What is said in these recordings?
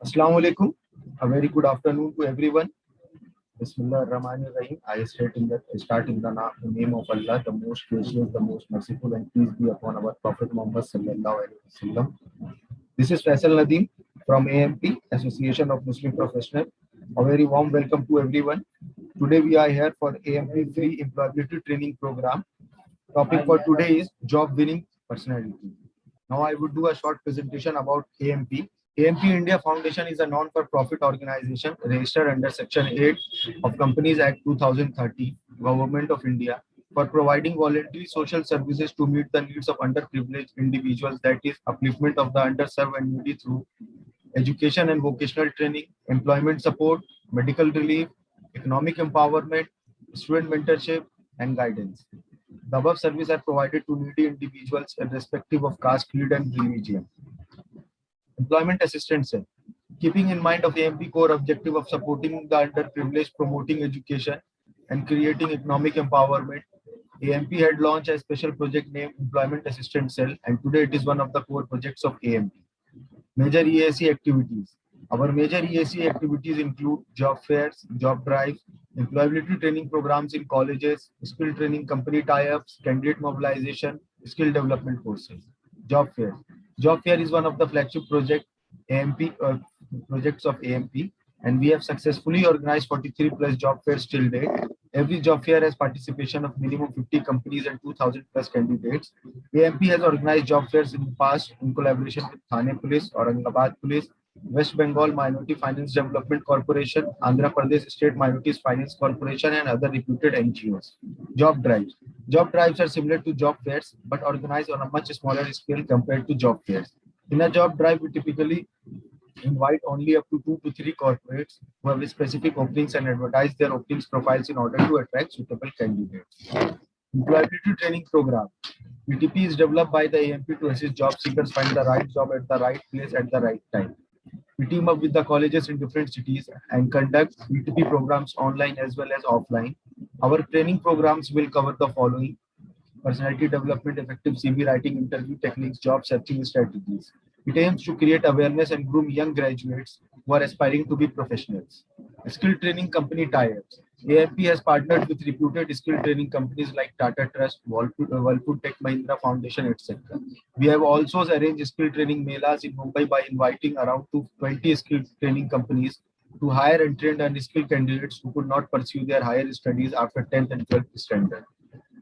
Assalamu alaikum. A very good afternoon to everyone. Bismillah ar-Rahman ar-Rahim. I start in the name of Allah, the most gracious, the most merciful, and peace be upon our Prophet Muhammad sallallahu alaihi wasallam. This is Faisal Nadeem from AMP, Association of Muslim Professionals. A very warm welcome to everyone. Today we are here for AMP free employability training program. Topic for today is job winning personality. Now I would do a short presentation about AMP. AMP India Foundation is a non-for-profit organization registered under Section 8 of Companies Act 2030, Government of India, for providing voluntary social services to meet the needs of underprivileged individuals, that is, upliftment of the underserved and needy through education and vocational training, employment support, medical relief, economic empowerment, student mentorship, and guidance. The above services are provided to needy individuals irrespective of caste, creed, and religion. Employment Assistance Cell. Keeping in mind of AMP core objective of supporting the underprivileged, promoting education, and creating economic empowerment, AMP had launched a special project named Employment Assistance Cell, and today it is one of the core projects of AMP. Major EAC activities. Our major EAC activities include job fairs, job drives, employability training programs in colleges, skill training company tie-ups, candidate mobilization, skill development courses. Job fair. Job fair is one of the flagship projects of AMP, and we have successfully organized 43 plus job fairs till date. Every job fair has participation of minimum 50 companies and 2,000 plus candidates. AMP has organized job fairs in the past in collaboration with Thane Police, Aurangabad Police, West Bengal Minority Finance Development Corporation, Andhra Pradesh State Minorities Finance Corporation, and other reputed NGOs. Job drives. Job drives are similar to job fairs but organized on a much smaller scale compared to job fairs. In a job drive, we typically invite only up to 2 to 3 corporates who have specific openings and advertise their openings profiles in order to attract suitable candidates. Employability Training Program. BTP is developed by the AMP to assist job seekers find the right job at the right place at the right time. We team up with the colleges in different cities and conduct BTP programs online as well as offline. Our training programs will cover the following: personality development, effective CV writing, interview techniques, job searching strategies. It aims to create awareness and groom young graduates who are aspiring to be professionals. Skill training company tie-ups. AFP has partnered with reputed skill training companies like Tata Trust, Whirlpool Tech Mahindra Foundation, etc. We have also arranged skill training melas in Mumbai by inviting around 20 skill training companies to hire and train unskilled candidates who could not pursue their higher studies after 10th and 12th standard.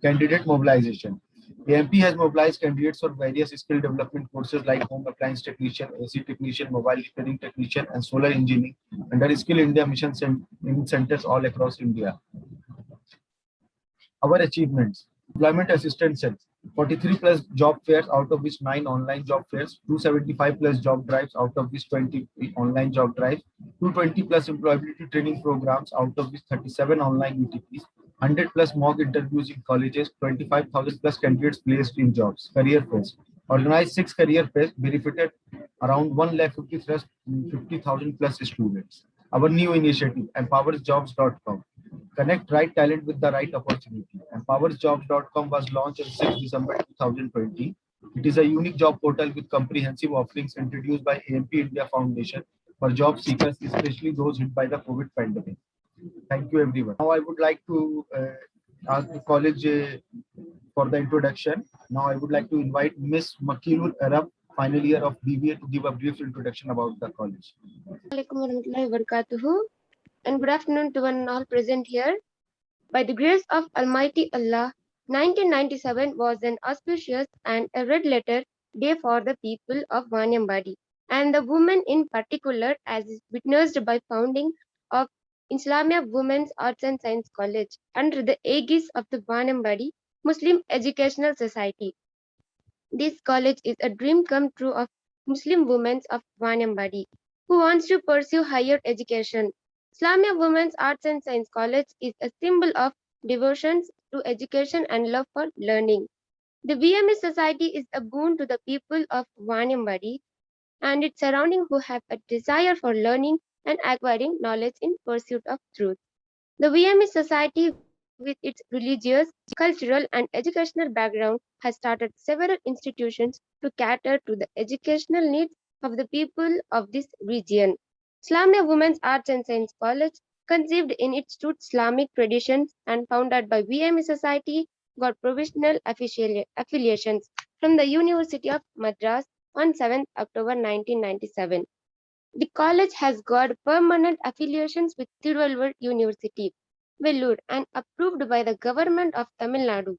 Candidate mobilization. AMP has mobilized candidates for various skill development courses like home appliance technician, AC technician, mobile repairing technician, and solar engineering under Skill India mission in centers all across India. Our achievements: employment assistance cells, 43 plus job fairs, out of which 9 online job fairs, 275 plus job drives, out of which 20 online job drives, 220 plus employability training programs, out of which 37 online UTPs, 100 plus mock interviews in colleges, 25,000 plus candidates placed in jobs. Career fairs. Organized 6 career fairs, benefited around 1,50,000 plus students. Our new initiative, empowersjobs.com. Connect right talent with the right opportunity. Empowersjobs.com was launched on 6 December 2020. It is a unique job portal with comprehensive offerings introduced by AMP India Foundation for job seekers, especially those hit by the COVID pandemic. Thank you, everyone. Now, I would like to ask the college for the introduction. Now, I would like to invite Miss Makilul Arab, final year of BBA, to give a brief introduction about the college. Assalamualaikum warahmatullahi wabarakatuh, and good afternoon to one and all present here. By the grace of Almighty Allah, 1997 was an auspicious and a red letter day for the people of Vaniambadi, and the women in particular, as is witnessed by founding of Islamia Women's Arts and Science College under the aegis of the Vaniambadi Muslim Educational Society. This college is a dream come true of Muslim women of Vaniambadi who wants to pursue higher education. Islamia Women's Arts and Science College is a symbol of devotion to education and love for learning. The VMS Society is a boon to the people of Vaniambadi and its surrounding who have a desire for learning and acquiring knowledge in pursuit of truth. The VMS Society, with its religious, cultural, and educational background, has started several institutions to cater to the educational needs of the people of this region. Islamia Women's Arts and Science College, conceived in its true Islamic traditions and founded by VME Society, got provisional affiliations from the University of Madras on 7th October 1997. The college has got permanent affiliations with Tiruvallur University, Vellore, and approved by the government of Tamil Nadu.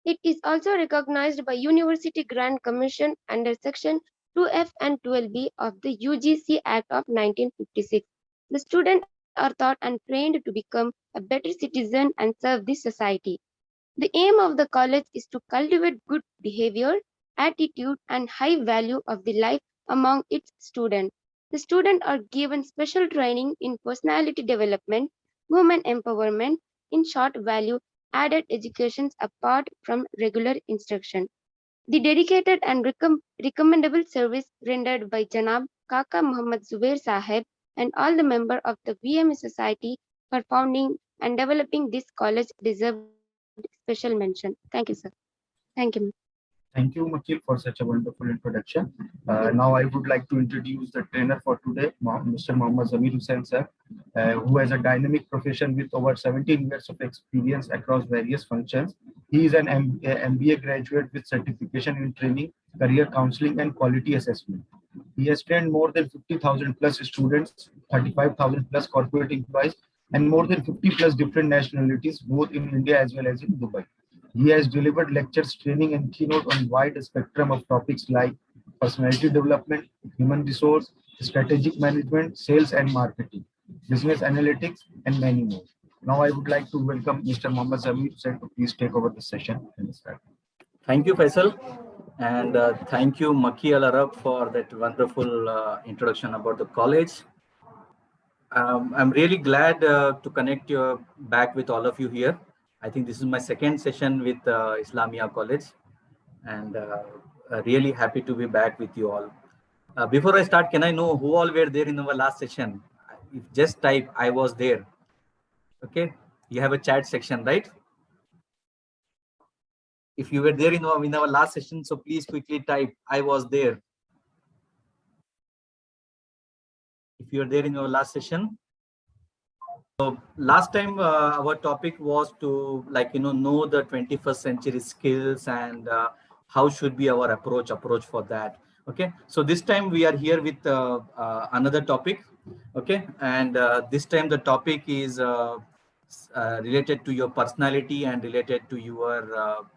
It is also recognized by University Grant Commission under Section 2F and 12B of the UGC Act of 1956. The students are taught and trained to become a better citizen and serve the society. The aim of the college is to cultivate good behavior, attitude, and high value of the life among its students. The students are given special training in personality development, women empowerment, in short value added educations apart from regular instruction. The dedicated and recommendable service rendered by Janab Kaka Muhammad Zubair Sahib and all the members of the VME Society for founding and developing this college deserved special mention. Thank you, sir. Thank you. Thank you, Makil, for such a wonderful introduction. Thank you. Now I would like to introduce the trainer for today, Mr. Mohammad Zamir Hussain sir, who has a dynamic profession with over 17 years of experience across various functions. He is an MBA graduate with certification in training, career counseling, and quality assessment. He has trained more than 50,000 plus students, 35,000 plus corporate employees, and more than 50 plus different nationalities, both in India as well as in Dubai. He has delivered lectures, training, and keynote on wide spectrum of topics like personality development, human resource, strategic management, sales and marketing, business analytics, and many more. Now I would like to welcome Mr. Mohammad Zamir Hussain to please take over the session and start. Thank you, Faisal. And thank you, Maki Al Arab, for that wonderful introduction about the college. I'm really glad to connect back with all of you here. I think this is my second session with Islamia College, and really happy to be back with you all. Before I start, can I know who all were there in our last session? If just type, I was there. Okay, you have a chat section, right? If you were there in our last session, so please quickly type, I was there. If you were there in our last session. So last time our topic was to know the 21st century skills and how should be our approach for that. Okay, so this time we are here with another topic. Okay, and this time the topic is related to your personality and related to your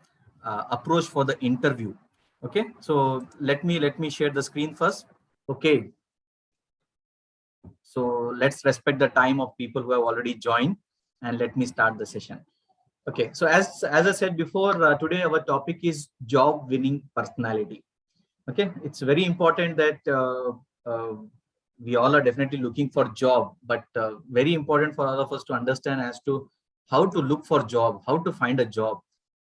approach for the interview. Okay, so let me share the screen first. Okay, so let's respect the time of people who have already joined, and let me start the session. Okay, so as I said before, today our topic is job winning personality. Okay, it's very important that we all are definitely looking for job, but very important for all of us to understand as to how to look for job, how to find a job.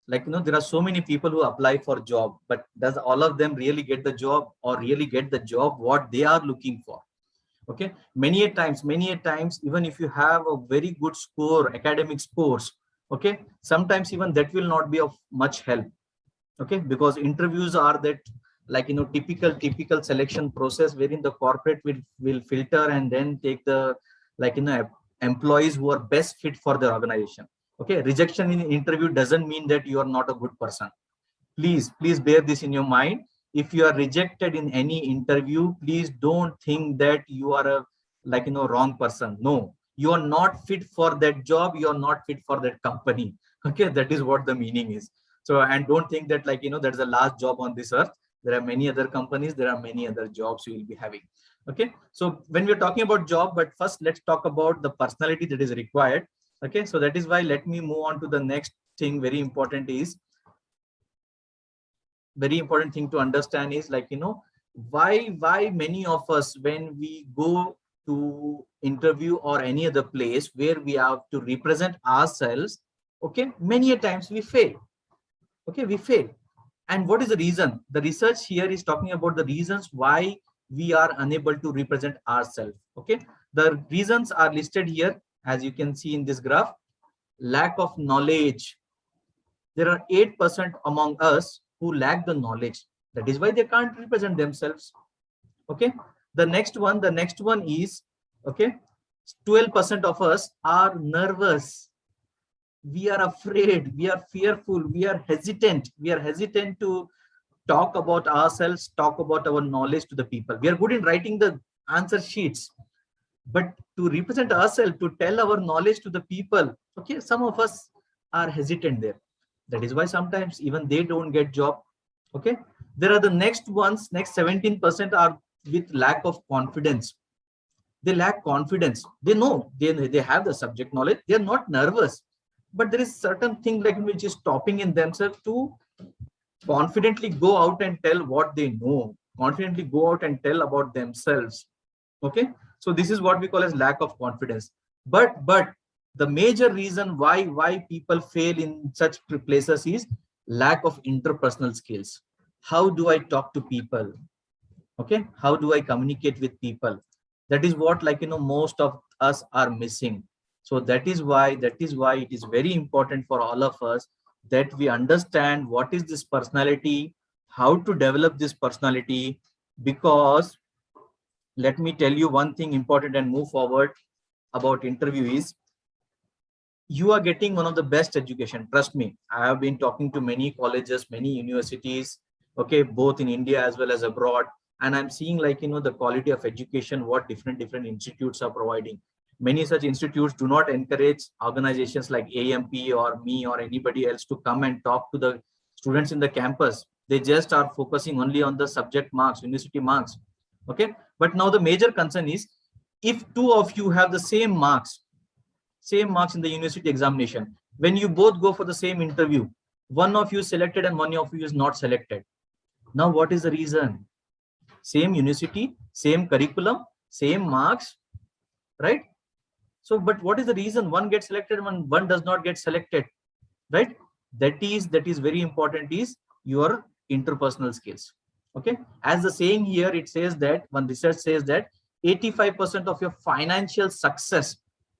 There are so many people who apply for job, but does all of them really get the job or really get the job what they are looking for? Okay, many a times, even if you have a very good score, academic scores, okay, sometimes even that will not be of much help. Okay, because interviews are that typical selection process wherein the corporate will filter and then take the employees who are best fit for the organization. Okay, rejection in interview doesn't mean that you are not a good person. Please bear this in your mind. If you are rejected in any interview, please don't think that you are a wrong person. No, you are not fit for that job, you are not fit for that company. Okay, that is what the meaning is. So, and don't think that there's a last job on this earth. There are many other companies, there are many other jobs you will be having. Okay, so when we're talking about job, but first let's talk about the personality that is required. Okay, so that is why let me move on to the next thing. Very important thing to understand is why many of us, when we go to interview or any other place where we have to represent ourselves, okay, many a times we fail. Okay, we fail. And what is the reason? The research here is talking about the reasons why we are unable to represent ourselves. Okay, the reasons are listed here, as you can see in this graph. Lack of knowledge. There are 8% among us who lack the knowledge. That is why they can't represent themselves. Okay, the next one is Okay, 12% of us are nervous. We are afraid, we are fearful, we are hesitant. We are hesitant to talk about ourselves, talk about our knowledge to the people. We are good in writing the answer sheets, but to represent ourselves, to tell our knowledge to the people, okay, some of us are hesitant there. That is why sometimes even they don't get job. Okay, there are the next ones, next 17% are with lack of confidence. They lack confidence. They know they have the subject knowledge, they are not nervous, but there is certain thing like which is stopping in themselves to confidently go out and tell what they know, confidently go out and tell about themselves. Okay, so this is what we call as lack of confidence. But the major reason why people fail in such places is lack of interpersonal skills. How do I talk to people? Okay, how do I communicate with people? That is what, like, most of us are missing. So that is why it is very important for all of us that we understand what is this personality, how to develop this personality. Because let me tell you one thing important and move forward about interview is, you are getting one of the best education. Trust me, I have been talking to many colleges, many universities, okay, both in India as well as abroad, and I'm seeing, like, the quality of education what different institutes are providing. Many such institutes do not encourage organizations like AMP or me or anybody else to come and talk to the students in the campus. They just are focusing only on the subject marks, university marks. Okay, but now the major concern is, if two of you have the same marks in the university examination, when you both go for the same interview, one of you is selected and one of you is not selected. Now what is the reason? Same university, same curriculum, same marks, right? So but what is the reason one gets selected and one does not get selected, right? That is very important, is your interpersonal skills. Okay, as the saying here, it says that one research says that 85% of your financial success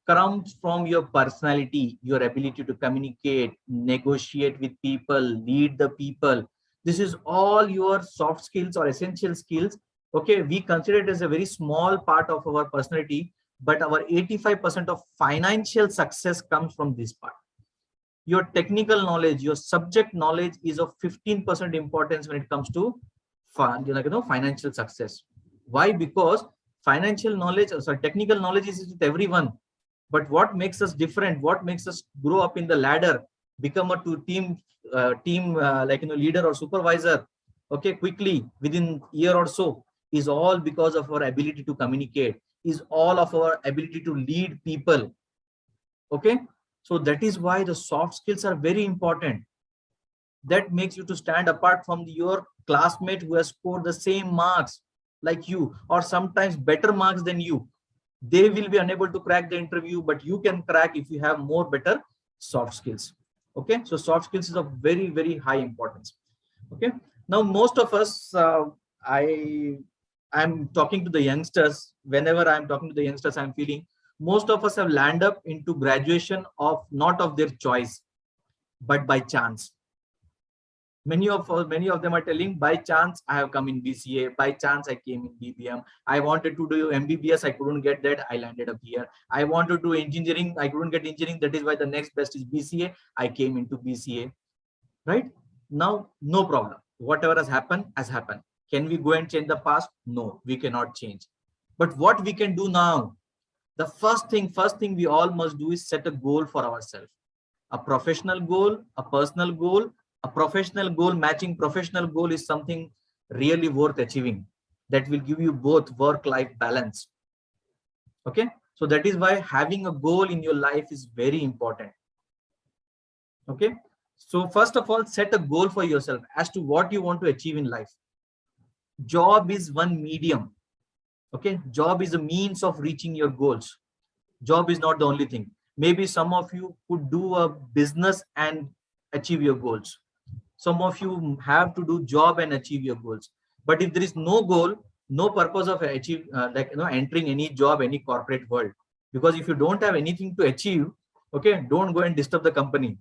comes from your personality, your ability to communicate, negotiate with people, lead the people. This is all your soft skills or essential skills. Okay, we consider it as a very small part of our personality, but our 85% of financial success comes from this part. Your technical knowledge, your subject knowledge is of 15% importance when it comes to financial success. Why? Because financial knowledge, sorry, technical knowledge is with everyone. But what makes us different, what makes us grow up in the ladder, become a team leader or supervisor, okay, quickly within year or so, is all because of our ability to communicate, is all of our ability to lead people. Okay, so that is why the soft skills are very important. That makes you to stand apart from your classmate who has scored the same marks like you, or sometimes better marks than you. They will be unable to crack the interview, but you can crack if you have more better soft skills. Okay, so soft skills is of very high importance. Okay, now most of us, I'm talking to the youngsters. Whenever I'm talking to the youngsters, I'm feeling most of us have landed up into graduation of not of their choice, but by chance. Many of them are telling, by chance I have come in BCA, by chance I came in BBM. I wanted to do MBBS, I couldn't get that, I landed up here. I wanted to do engineering, I couldn't get engineering, that is why the next best is BCA, I came into BCA. Right now, no problem, whatever has happened has happened. Can we go and change the past? No, we cannot change. But what we can do now, the first thing we all must do is set a goal for ourselves. A professional goal, a personal goal. A professional goal matching professional goal is something really worth achieving, that will give you both work-life balance. Okay, so that is why having a goal in your life is very important. Okay, so first of all, set a goal for yourself as to what you want to achieve in life. Job is one medium. Okay, job is a means of reaching your goals. Job is not the only thing. Maybe some of you could do a business and achieve your goals. Some of you have to do job and achieve your goals. But if there is no goal, no purpose of entering any job, any corporate world. Because if you don't have anything to achieve, okay, don't go and disturb the company,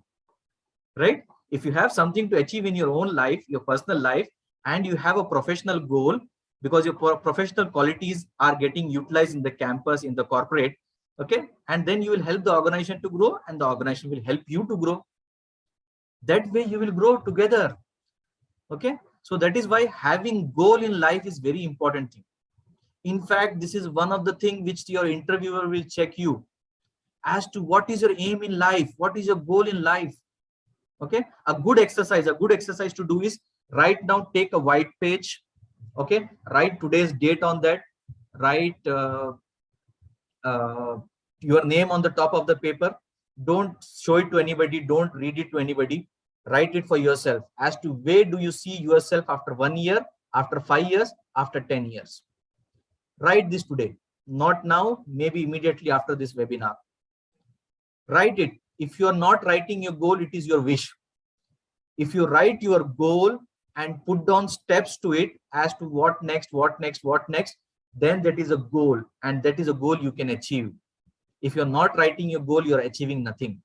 right? If you have something to achieve in your own life, your personal life, and you have a professional goal, because your professional qualities are getting utilized in the campus, in the corporate. Okay, and then you will help the organization to grow, and the organization will help you to grow. That way you will grow together. Okay, so that is why having goal in life is very important thing. In fact, this is one of the things which your interviewer will check you as to what is your aim in life, what is your goal in life. Okay, a good exercise to do is write down, take a white page. Okay, write today's date on that, write your name on the top of the paper. Don't show it to anybody, don't read it to anybody. Write it for yourself as to where do you see yourself after 1 year, after 5 years, after 10 years. Write this today, not now, maybe immediately after this webinar. Write it. If you are not writing your goal, it is your wish. If you write your goal and put down steps to it as to what next, then that is a goal, and that is a goal you can achieve. If you're not writing your goal, you're achieving nothing.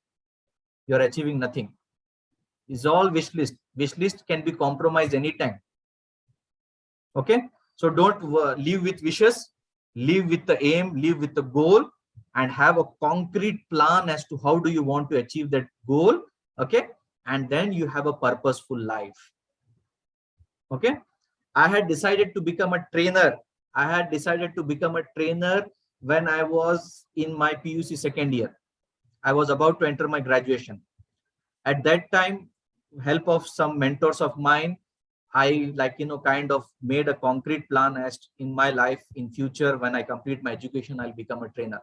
You're achieving nothing. It's all wish list. Wish list can be compromised anytime. Okay, so don't live with wishes, live with the aim, live with the goal, and have a concrete plan as to how do you want to achieve that goal. Okay, and then you have a purposeful life. Okay, I had decided to become a trainer. When I was in my PUC second year. I was about to enter my graduation. At that time, help of some mentors of mine, I kind of made a concrete plan as in my life in future. When I complete my education, I'll become a trainer.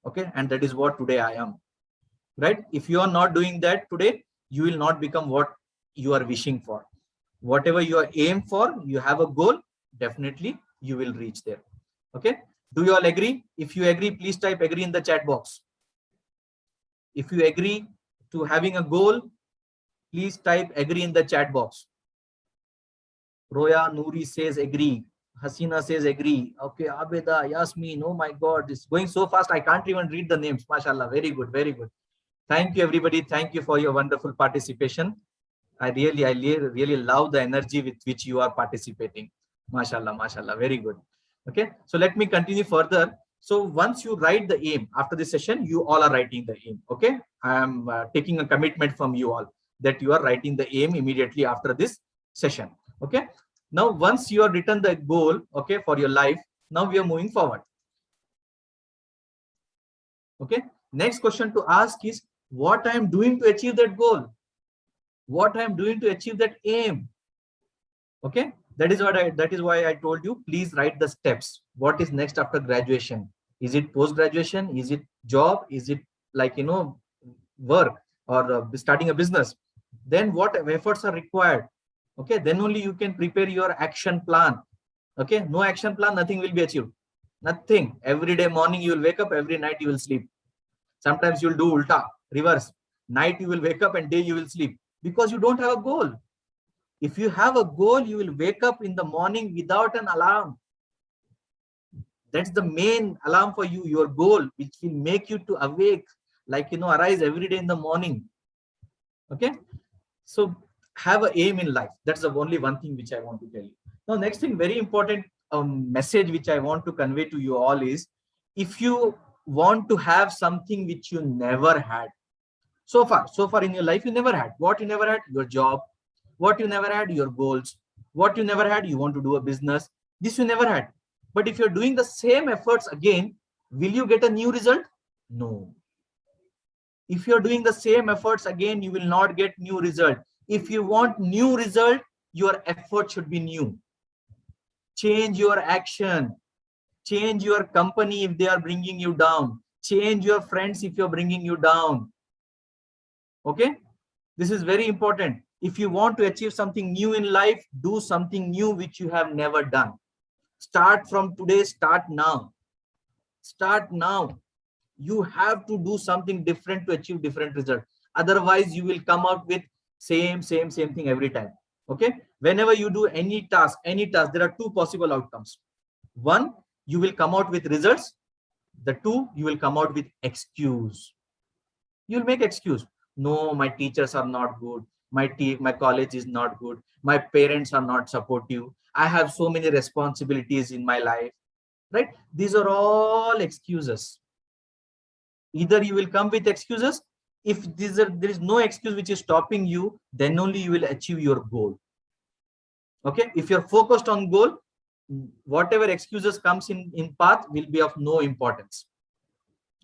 Okay, and that is what today I am. Right? If you are not doing that today, you will not become what you are wishing for. Whatever you are aim for, you have a goal, definitely you will reach there. Okay, do you all agree? If you agree, please type agree in the chat box. If you agree to having a goal, please type agree in the chat box. Roya Noori says agree. Hasina says agree. Okay, Abeda, Yasmin, oh my God, it's going so fast. I can't even read the names. MashaAllah, very good, very good. Thank you, everybody. Thank you for your wonderful participation. I really love the energy with which you are participating. MashaAllah, MashaAllah, very good. Okay, so let me continue further. So once you write the aim after this session, you all are writing the aim. Okay, I am taking a commitment from you all that you are writing the aim immediately after this session. Okay, now once you have written the goal, okay, for your life, now we are moving forward. Okay, next question to ask is what I am doing to achieve that goal, what I am doing to achieve that aim. Okay, that is why I told you, please write the steps. What is next after graduation? Is it post graduation? Is it job? Is it work or starting a business? Then what efforts are required? Okay, then only you can prepare your action plan. Okay, no action plan, nothing will be achieved. Nothing. Every day morning you will wake up, every night you will sleep. Sometimes you will do ulta, reverse. Night you will wake up and day you will sleep because you don't have a goal. If you have a goal, you will wake up in the morning without an alarm. That's the main alarm for you, your goal, which will make you to awake, arise every day in the morning. Okay, so have an aim in life. That's the only one thing which I want to tell you. Now, next thing, very important message which I want to convey to you all is, if you want to have something which you never had, so far in your life, you never had. What you never had? Your job. What you never had? Your goals. What you never had? You want to do a business. This you never had. But if you're doing the same efforts again, will you get a new result? No. If you're doing the same efforts again, you will not get new result. If you want new result, your effort should be new. Change your action. Change your company if they are bringing you down. Change your friends if you're bringing you down. Okay, this is very important. If you want to achieve something new in life, do something new which you have never done. Start from today. Start now. Start now. You have to do something different to achieve different results. Otherwise, you will come out with same thing every time. Okay, whenever you do any task, there are two possible outcomes. One, you will come out with results. The two, you will come out with excuse. You'll make excuse. No, my teachers are not good. my team, my college is not good, my parents are not supportive, I have so many responsibilities in my life, right? These are all excuses. Either you will come with excuses. If there is no excuse which is stopping you, then only you will achieve your goal. Okay, if you're focused on goal, whatever excuses comes in path will be of no importance.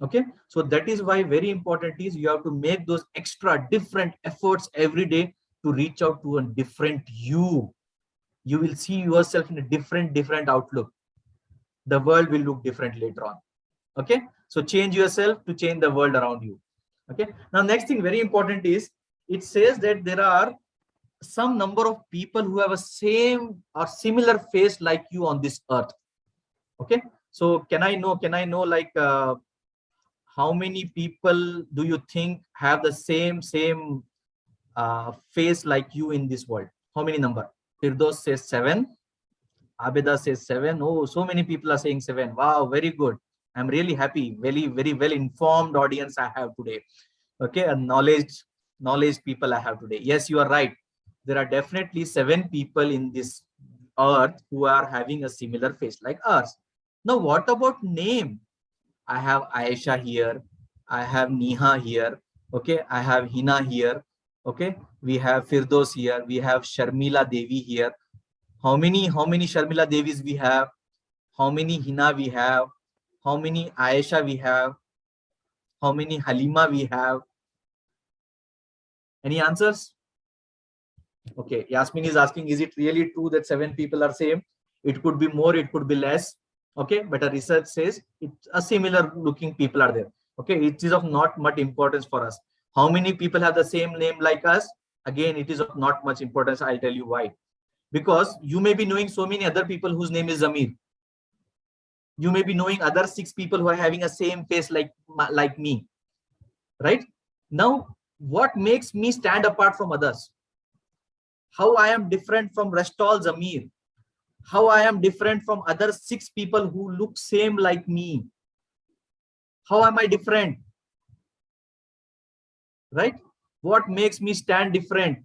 Okay, so that is why very important is you have to make those extra different efforts every day to reach out to a different you. You will see yourself in a different outlook. The world will look different later on. Okay, so change yourself to change the world around you. Okay, now next thing very important is, it says that there are some number of people who have a same or similar face like you on this earth. Okay, so can I know like how many people do you think have the same face like you in this world? How many number? Firdos says 7. Abeda says 7. Oh, so many people are saying 7. Wow, very good. I'm really happy. Very well informed audience I have today. Okay, and knowledge people I have today. Yes, you are right. There are definitely 7 people in this earth who are having a similar face like us. Now, what about name? I have Aisha here. I have Neha here. Okay, I have Hina here. Okay, we have Firdos here. We have Sharmila Devi here. How many Sharmila Devis we have? How many Hina we have? How many Aisha we have? How many Halima we have? Any answers? Okay, Yasmin is asking, is it really true that 7 people are same? It could be more, it could be less. Okay, but a research says it's a similar looking people are there. Okay, it is of not much importance for us. How many people have the same name like us? Again, it is of not much importance. I'll tell you why. Because you may be knowing so many other people whose name is Zamir. You may be knowing other 6 people who are having a same face like me. Right? Now, what makes me stand apart from others? How I am different from Rastol Zamir? How I am different from other 6 people who look same like me? How am I different? Right? What makes me stand different?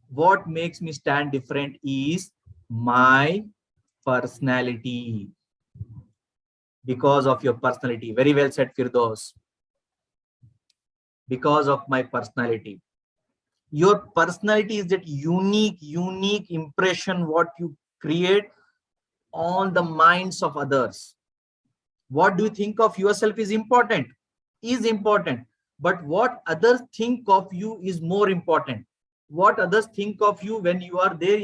What makes me stand different is my personality. Because of your personality. Very well said, Firdos. Because of my personality. Your personality is that unique impression what you create on the minds of others. What do you think of yourself is important, but what others think of you is more important. What others think of you when you are there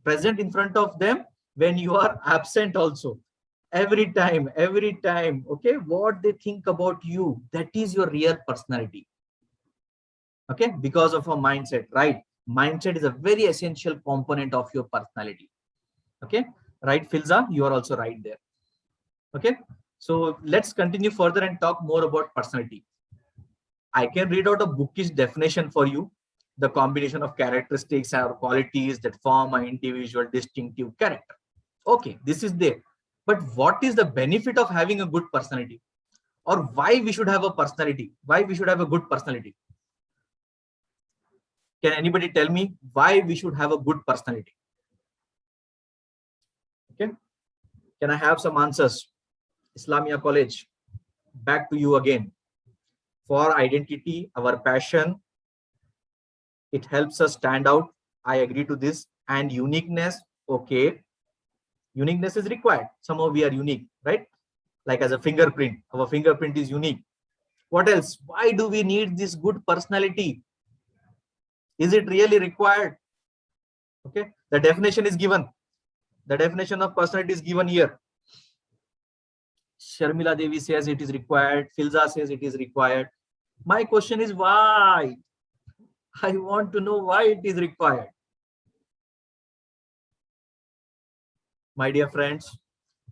present in front of them, when you are absent also. Every time, okay, what they think about you, that is your real personality. Okay, because of a mindset, right? Mindset is a very essential component of your personality. Okay, right, Filza, you are also right there. Okay, so let's continue further and talk more about personality. I can read out a bookish definition for you. The combination of characteristics or qualities that form an individual distinctive character. Okay, this is there. But what is the benefit of having a good personality? Or why we should have a personality? Why we should have a good personality? Can anybody tell me why we should have a good personality? Okay. Can I have some answers? Islamia College, back to you again. For identity, our passion, it helps us stand out. I agree to this. And uniqueness, okay. Uniqueness is required. Somehow we are unique, right? Like as a fingerprint, our fingerprint is unique. What else? Why do we need this good personality? Is it really required? Okay, the definition is given. The definition of personality is given here. Sharmila Devi says it is required. Filza says it is required. My question is why? I want to know why it is required. My dear friends,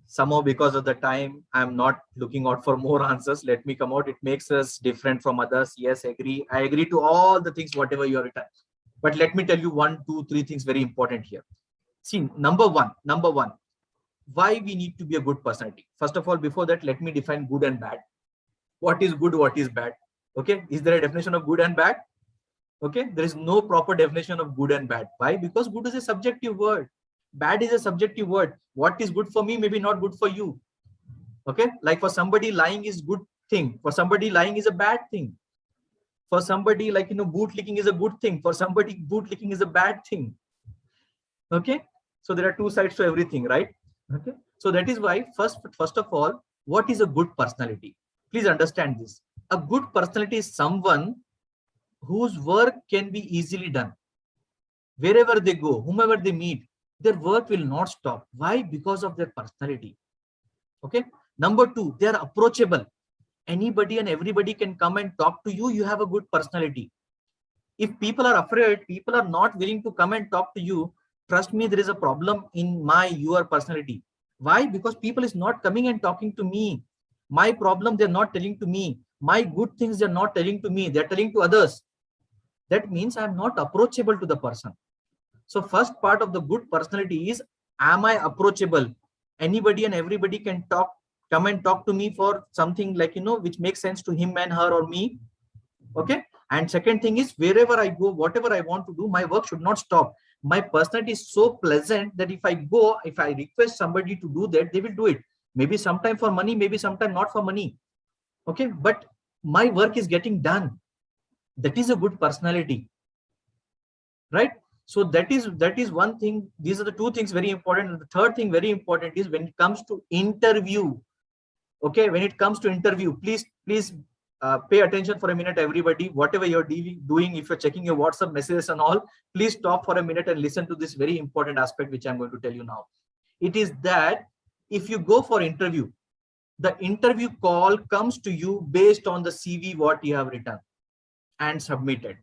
somehow because of the time, I'm not looking out for more answers. Let me come out. It makes us different from others. Yes, agree. I agree to all the things, whatever you have written. But let me tell you 1, 2, 3 things very important here. See, number one, why we need to be a good personality. First of all, before that, let me define good and bad. What is good, what is bad? Okay, is there a definition of good and bad? Okay, there is no proper definition of good and bad. Why? Because good is a subjective word, bad is a subjective word. What is good for me may be not good for you. Okay, like for somebody lying is good thing, for somebody lying is a bad thing, for somebody, like, bootlicking is a good thing, for somebody bootlicking is a bad thing. Okay, so there are two sides to everything, right? Okay, so that is why first of all, what is a good personality? Please understand this. A good personality is someone whose work can be easily done. Wherever they go, whomever they meet, their work will not stop. Why? Because of their personality. Okay, number two, they are approachable. Anybody and everybody can come and talk to you. You have a good personality. If people are afraid, people are not willing to come and talk to you, trust me, there is a problem in your personality. Why? Because people is not coming and talking to me. My problem they're not telling to me. My good things they're not telling to me. They're telling to others. That means I'm not approachable to the person. So first part of the good personality is, am I approachable? Anybody and everybody can come and talk to me for something, like, which makes sense to him and her or me. Okay. And second thing is, wherever I go, whatever I want to do, my work should not stop. My personality is so pleasant that if I request somebody to do that, they will do it. Maybe sometime for money, maybe sometime not for money. Okay. But my work is getting done. That is a good personality. Right. So that is one thing. These are the two things very important. And the third thing very important is when it comes to interview. Okay. When it comes to interview, please pay attention for a minute, everybody. Whatever you're doing, if you're checking your WhatsApp messages and all, please stop for a minute and listen to this very important aspect, which I'm going to tell you now. It is that if you go for interview, the interview call comes to you based on the CV, what you have written and submitted,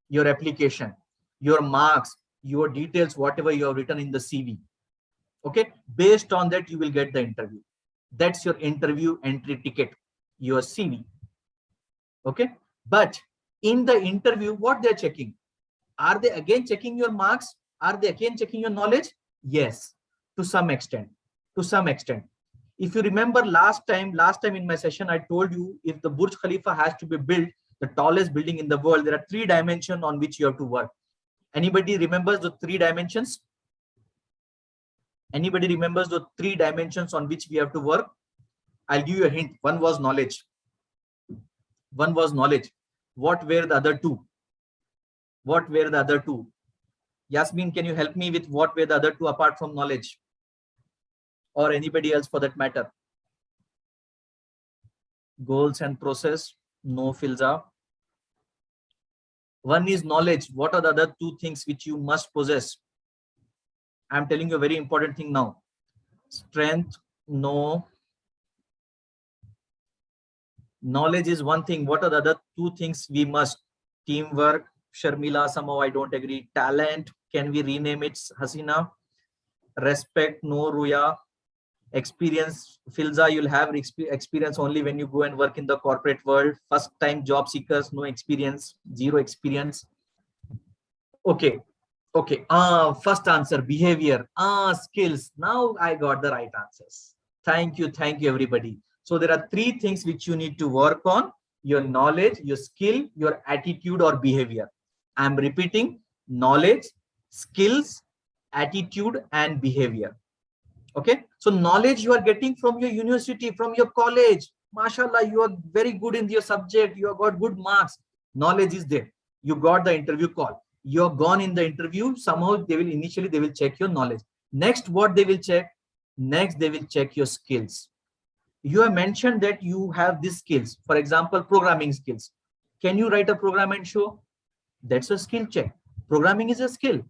your application, your marks, your details, whatever you have written in the CV. Okay. Based on that, you will get the interview. That's your interview entry ticket, your CV. Okay. But in the interview, what they're checking? Are they again checking your marks? Are they again checking your knowledge? Yes, to some extent. To some extent. If you remember last time in my session, I told you, if the Burj Khalifa has to be built, the tallest building in the world, there are 3 dimensions on which you have to work. Anybody remembers the 3 dimensions? Anybody remembers the 3 dimensions on which we have to work? I'll give you a hint. One was knowledge. One was knowledge. What were the other 2? What were the other 2? Yasmin, can you help me with what were the other 2 apart from knowledge? Or anybody else for that matter? Goals and process. No, Filza. One is knowledge. What are the other 2 things which you must possess? I'm telling you a very important thing now. Strength. No. Knowledge is one thing. What are the other 2 things we must? Teamwork. Sharmila, somehow I don't agree. Talent. Can we rename it, Hasina? Respect. No, Ruya. Experience. Filza, you'll have experience only when you go and work in the corporate world. First time job seekers, no experience. 0 experience. Okay. Okay. First answer, behavior. Skills. Now I got the right answers. Thank you, everybody. So there are 3 things which you need to work on: your knowledge, your skill, your attitude or behavior. I'm repeating: knowledge, skills, attitude, and behavior. Okay. So knowledge you are getting from your university, from your college. MashaAllah, you are very good in your subject. You have got good marks. Knowledge is there. You got the interview call. You're gone in the interview. Somehow they will check your knowledge. Next, what they will check? Next, they will check your skills. You have mentioned that you have these skills. For example, programming skills. Can you write a program and show? That's a skill check. Programming is a skill.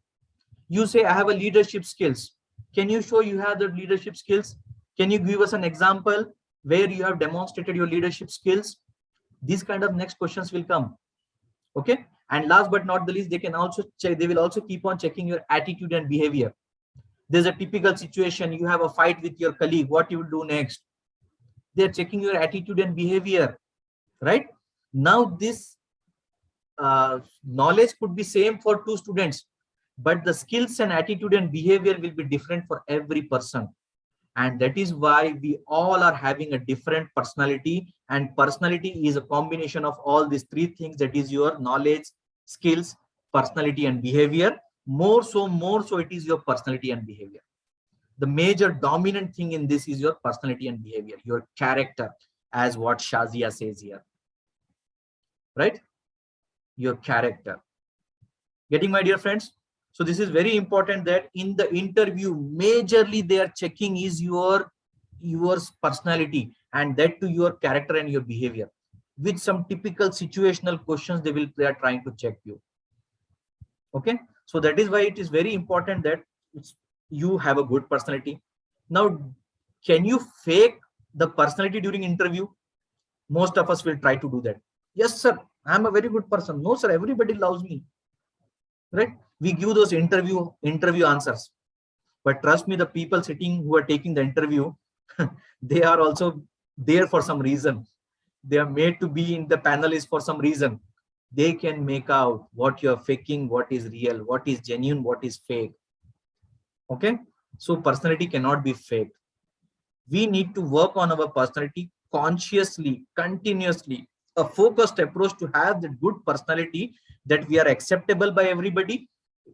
You say, I have a leadership skills. Can you show you have the leadership skills? Can you give us an example where you have demonstrated your leadership skills? These kind of next questions will come. Okay. And last but not the least, they can also check, they will also keep on checking your attitude and behavior. There's a typical situation. You have a fight with your colleague. What you will do next? They're checking your attitude and behavior, right? Now this knowledge could be same for 2 students, but the skills and attitude and behavior will be different for every person. And that is why we all are having a different personality, and personality is a combination of all these 3 things. That is your knowledge, skills, personality and behavior. More so it is your personality and behavior. The major dominant thing in this is your personality and behavior, your character, as what Shazia says here, right? Your character. Getting, my dear friends? So this is very important that in the interview, majorly they are checking is your personality, and that to your character and your behavior. With some typical situational questions, they are trying to check you. Okay, so that is why it is very important that you have a good personality. Now, can you fake the personality during interview? Most of us will try to do that. Yes, sir, I am a very good person. No, sir, everybody loves me. Right? We give those interview answers. But trust me, the people sitting who are taking the interview, they are also there for some reason. They are made to be in the panelists for some reason. They can make out what you're faking, what is real, what is genuine, what is fake. Okay, so personality cannot be faked. We need to work on our personality consciously, continuously, a focused approach to have that good personality, that we are acceptable by everybody,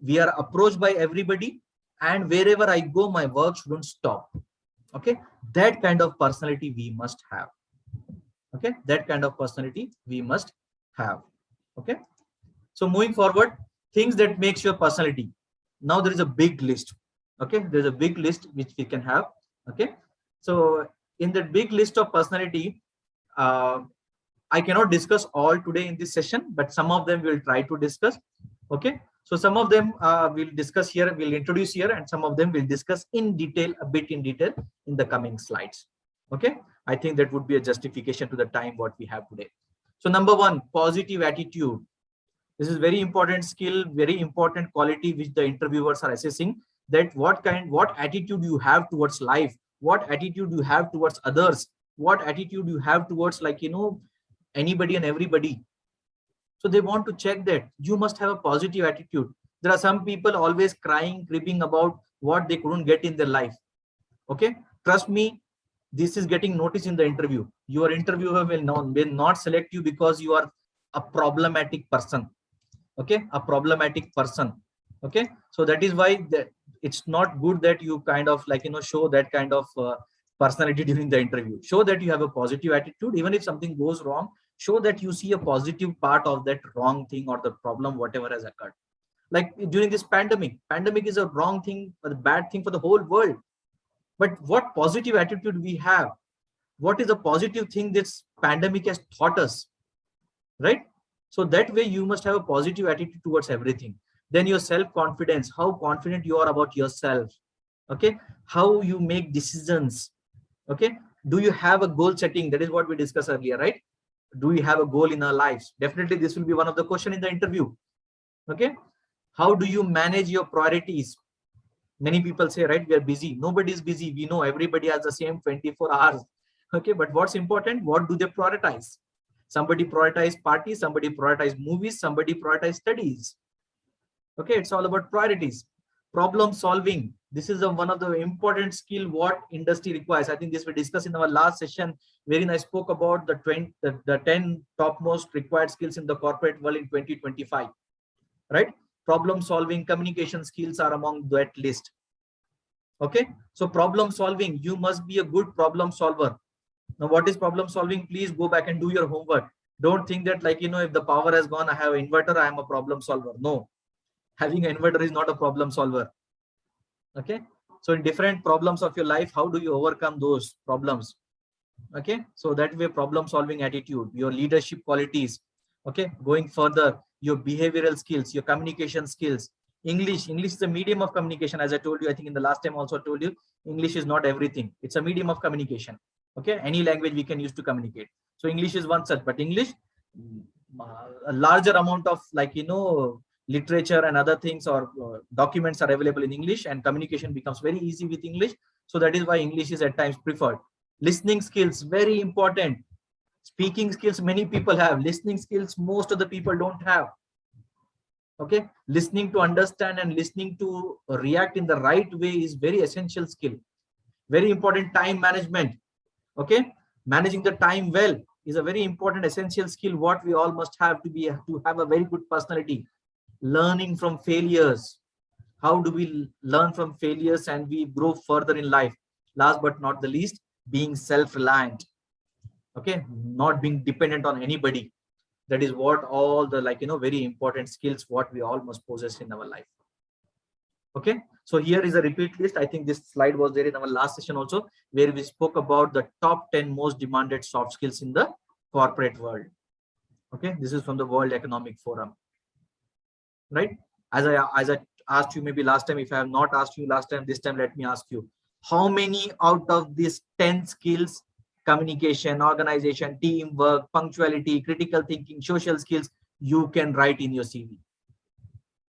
we are approached by everybody, and wherever I go, my work shouldn't stop. Okay, that kind of personality we must have. Okay, that kind of personality we must have. Okay, so moving forward, things that makes your personality. Now there is a big list. Okay, there's a big list which we can have. Okay, so in the big list of personality, I cannot discuss all today in this session, but some of them we'll try to discuss. Okay, so some of them we'll discuss here, we'll introduce here, and some of them we'll discuss in detail, a bit in detail in the coming slides. Okay, I think that would be a justification to the time what we have today. So number one, positive attitude. This is very important skill, very important quality which the interviewers are assessing, that what attitude you have towards life, what attitude you have towards others, what attitude you have towards, like, anybody and everybody. So they want to check that you must have a positive attitude. There are some people always crying, cribbing about what they couldn't get in their life. Okay, trust me, this is getting noticed in the interview. Your interviewer will not select you because you are a problematic person. Okay, a problematic person. Okay, so that is why it's not good that you kind of, like, show that kind of personality during the interview. Show that you have a positive attitude. Even if something goes wrong, show that you see a positive part of that wrong thing or the problem, whatever has occurred. Like during this pandemic is a wrong thing or a bad thing for the whole world. But what positive attitude we have? What is the positive thing this pandemic has taught us? Right? So that way you must have a positive attitude towards everything. Then your self-confidence, how confident you are about yourself. Okay, how you make decisions. Okay, do you have a goal setting? That is what we discussed earlier, right? Do we have a goal in our lives? Definitely this will be one of the questions in the interview. Okay, how do you manage your priorities? Many people say, right, we are busy. Nobody is busy. We know everybody has the same 24 hours. Okay, but what's important? What do they prioritize? Somebody prioritize parties, somebody prioritize movies, somebody prioritize studies. Okay, it's all about priorities. Problem solving. This is one of the important skill what industry requires. I think this we discussed in our last session, wherein I spoke about the 10 topmost required skills in the corporate world in 2025. Right? Problem solving, communication skills are among that list. Okay, so problem solving, you must be a good problem solver. Now, what is problem solving? Please go back and do your homework. Don't think that, like, if the power has gone, I have an inverter, I am a problem solver. No, having an inverter is not a problem solver. Okay, so in different problems of your life, how do you overcome those problems? Okay, so that way problem solving attitude, your leadership qualities. Okay, going further, your behavioral skills, your communication skills. English is a medium of communication. As I told you, I think in the last time also told you, English is not everything. It's a medium of communication. Okay, any language we can use to communicate. So English is one such, but English, a larger amount of, like, literature and other things or documents are available in English, and communication becomes very easy with English. So that is why English is at times preferred. Listening skills, very important. Speaking skills, many people have. Listening skills, most of the people don't have. Okay, listening to understand and listening to react in the right way is very essential skill. Very important. Time management. Okay, managing the time well. is a very important essential skill what we all must have to have a very good personality. Learning from failures. How do we learn from failures and we grow further in life? Last but not the least, being self-reliant. Okay, not being dependent on anybody. That is what all the very important skills what we all must possess in our life. Okay, so here is a repeat list. I think this slide was there in our last session also, where we spoke about the top 10 most demanded soft skills in the corporate world. Okay, this is from the World Economic Forum, right? As I asked you maybe last time, if I have not asked you last time, this time let me ask you, how many out of these 10 skills, communication, organization, teamwork, punctuality, critical thinking, social skills, you can write in your CV?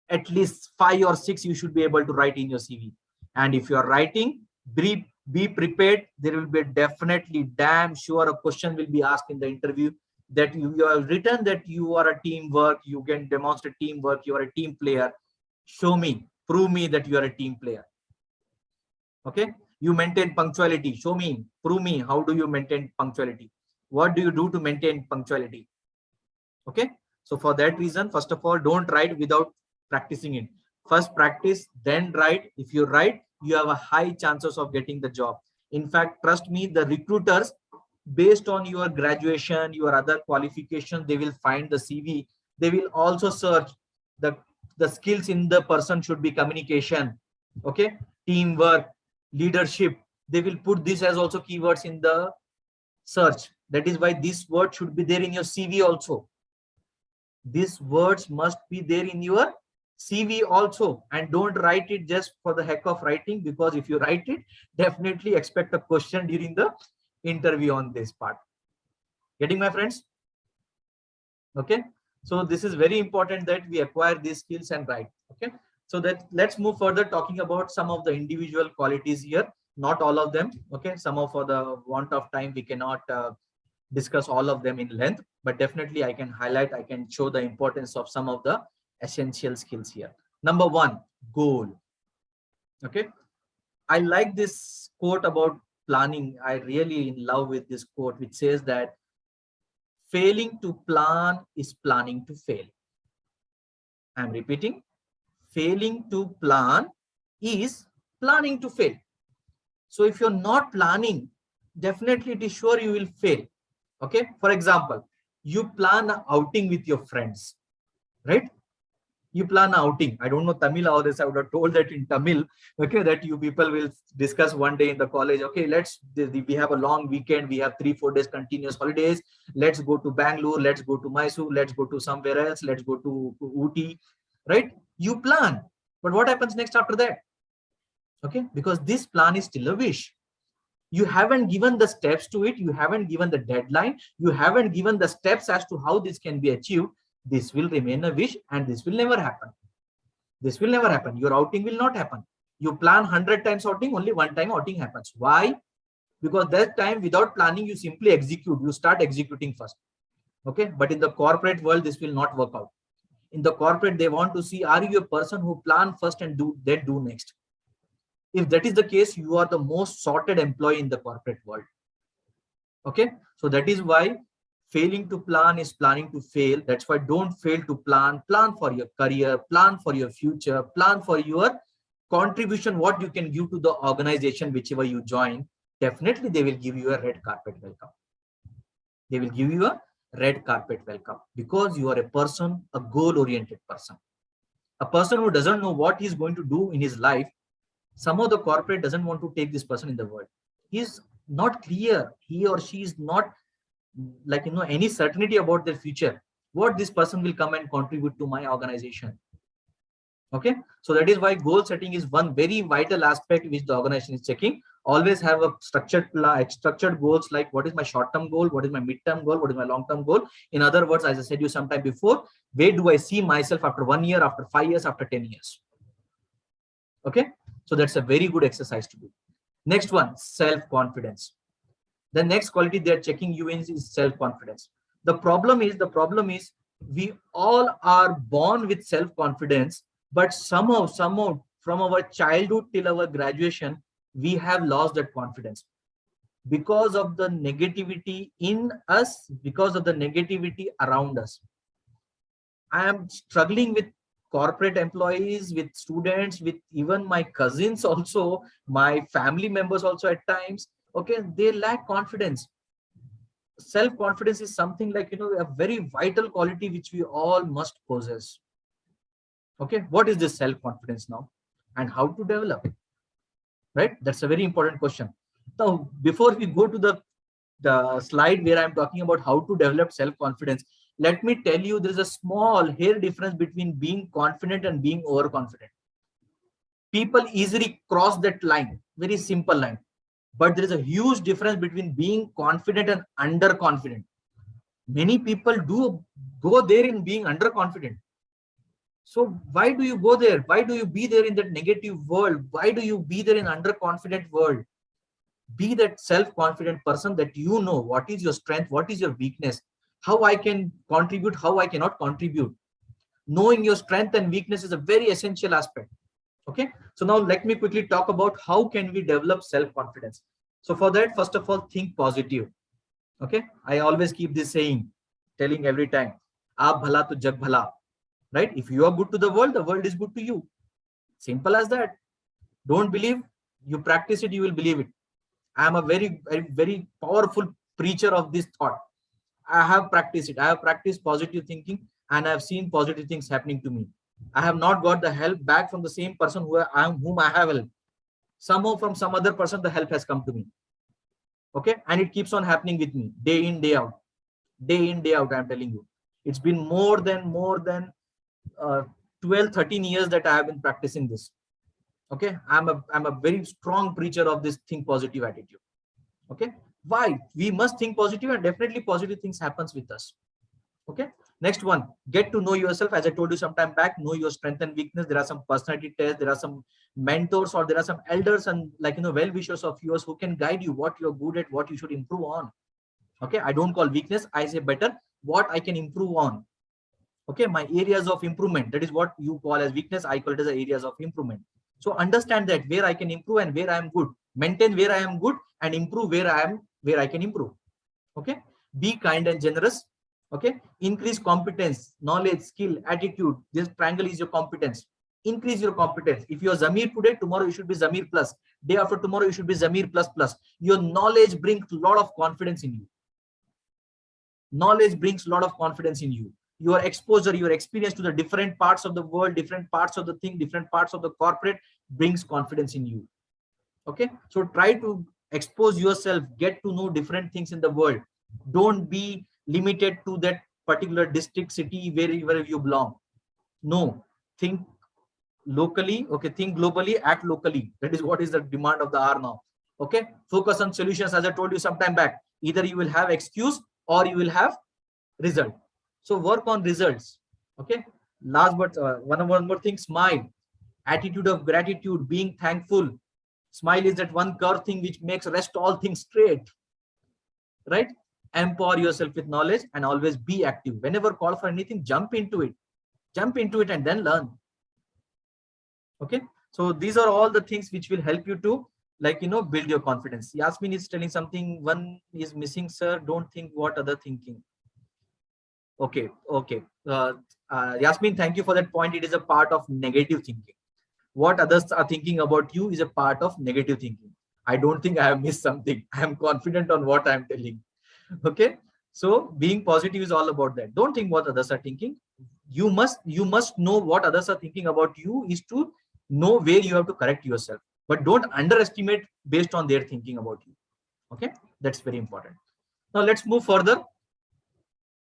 At least 5 or 6 you should be able to write in your CV. And if you are writing, be prepared. There will be definitely damn sure a question will be asked in the interview that you have written that you are a teamwork, you can demonstrate teamwork, you are a team player. Show me, prove me that you are a team player. Okay, you maintain punctuality. Show me, prove me, how do you maintain punctuality? What do you do to maintain punctuality? Okay, so for that reason, first of all, don't write without practicing it. First practice, then write. If you write, you have a high chances of getting the job. In fact, trust me, the recruiters, based on your graduation, your other qualifications, they will find the CV. They will also search the skills in the person should be communication, okay, teamwork, leadership. They will put this as also keywords in the search. That is why this word should be there in your CV also. These words must be there in your CV also, and don't write it just for the heck of writing, because if you write it, definitely expect a question during the interview on this part. Getting my friends? Okay, so this is very important that we acquire these skills and write. Okay, so that let's move further talking about some of the individual qualities here, not all of them. Okay, some of, for the want of time, we cannot discuss all of them in length, but definitely I can highlight, I can show the importance of some of the essential skills here. Number 1, goal. Okay, I like this quote about planning. I really in love with this quote, which says that failing to plan is planning to fail. I'm repeating, failing to plan is planning to fail. So if you're not planning, definitely it is sure you will fail. Okay, for example, you plan an outing with your friends, right? You plan an outing. I don't know Tamil or this. I would have told that in Tamil. Okay, that you people will discuss one day in the college. Okay, we have a long weekend. We have 3-4 days continuous holidays. Let's go to Bangalore. Let's go to Mysore. Let's go to somewhere else. Let's go to Ooty, right? You plan, but what happens next after that? Okay, because this plan is still a wish. You haven't given the steps to it. You haven't given the deadline. You haven't given the steps as to how this can be achieved. This will remain a wish, and this will never happen. This will never happen. Your outing will not happen. You plan 100 times outing, only one time outing happens. Why? Because that time without planning, you simply execute. You start executing first. Okay, but in the corporate world, this will not work out. In the corporate, they want to see, are you a person who plan first and then do next? If that is the case, you are the most sorted employee in the corporate world. Okay, so that is why failing to plan is planning to fail. That's why don't fail to plan. Plan for your career, plan for your future, plan for your contribution, what you can give to the organization, whichever you join. Definitely, they will give you a red carpet welcome. They will give you a red carpet welcome because you are a person, a goal-oriented person. A person who doesn't know what he's going to do in his life, somehow the corporate doesn't want to take this person in the world. He's not clear. He or she is not any certainty about their future. What this person will come and contribute to my organization. Okay, so that is why goal setting is one very vital aspect which the organization is checking. Always have a structured goals, like what is my short-term goal, what is my mid-term goal, what is my long-term goal. In other words, as I said you sometime before, where do I see myself after 1 year, after 5 years, after 10 years? Okay, so that's a very good exercise to do. Next one, self-confidence. The next quality they're checking you in is self-confidence. The problem is we all are born with self-confidence, but somehow from our childhood till our graduation, we have lost that confidence. because of the negativity in us, because of the negativity around us. I am struggling with corporate employees, with students, with even my cousins also, my family members also at times. Okay, they lack confidence. Self-confidence is something like, a very vital quality which we all must possess. Okay, what is this self-confidence now and how to develop it? Right? That's a very important question. Now, before we go to the slide where I'm talking about how to develop self-confidence, let me tell you, there's a small hair difference between being confident and being overconfident. People easily cross that line, very simple line. But there is a huge difference between being confident and underconfident. Many people do go there in being underconfident. So why do you go there? Why do you be there in that negative world? Why do you be there in underconfident world? Be that self-confident person that you know what is your strength, what is your weakness, how I can contribute, how I cannot contribute. Knowing your strength and weakness is a very essential aspect. Okay, so now let me quickly talk about how can we develop self-confidence. So for that, first of all, think positive. Okay, I always keep this saying, telling every time, aap bhala to jag bhala. Right? If you are good to the world is good to you. Simple as that. Don't believe, you practice it, you will believe it. I am a very, very, very powerful preacher of this thought. I have practiced it. I have practiced positive thinking and I have seen positive things happening to me. I have not got the help back from the same person whom I have helped. Somehow from some other person, the help has come to me. Okay. And it keeps on happening with me day in, day out. Day in, day out, I'm telling you. It's been more than 12, 13 years that I have been practicing this. Okay. I'm a very strong preacher of this think positive attitude. Okay. Why? We must think positive and definitely positive things happens with us. Okay. Next one, get to know yourself. As I told you some time back, know your strength and weakness. There are some personality tests, there are some mentors, or there are some elders and well-wishers of yours who can guide you what you're good at, what you should improve on. Okay. I don't call weakness. I say better what I can improve on. Okay. My areas of improvement. That is what you call as weakness. I call it as areas of improvement. So understand that where I can improve and where I am good. Maintain where I am good and improve where I can improve. Okay. Be kind and generous. Okay. Increase competence, knowledge, skill, attitude. This triangle is your competence. Increase your competence. If you are Zamir today, tomorrow you should be Zamir plus. Day after tomorrow you should be Zamir plus plus. Your knowledge brings a lot of confidence in you. Knowledge brings a lot of confidence in you. Your exposure, your experience to the different parts of the world, different parts of the thing, different parts of the corporate brings confidence in you. Okay. So try to expose yourself, get to know different things in the world. Don't be limited to that particular district, city, wherever you belong. No, think locally. Okay. Think globally, act locally. That is what is the demand of the hour now. Okay. Focus on solutions. As I told you some time back, either you will have excuse or you will have result. So work on results. Okay. Last but one more thing, smile. Attitude of gratitude, being thankful. Smile is that one curve thing which makes rest all things straight. Right? Empower yourself with knowledge and always be active. Whenever call for anything, jump into it. Jump into it and then learn. Okay. So these are all the things which will help you to build your confidence. Yasmin is telling something, one is missing, sir. Don't think what other thinking. Okay. Okay. Yasmin, thank you for that point. It is a part of negative thinking. What others are thinking about you is a part of negative thinking. I don't think I have missed something. I am confident on what I am telling. Okay. So being positive is all about that. Don't think what others are thinking. You must know what others are thinking about you is to know where you have to correct yourself. But don't underestimate based on their thinking about you. Okay. That's very important. Now let's move further.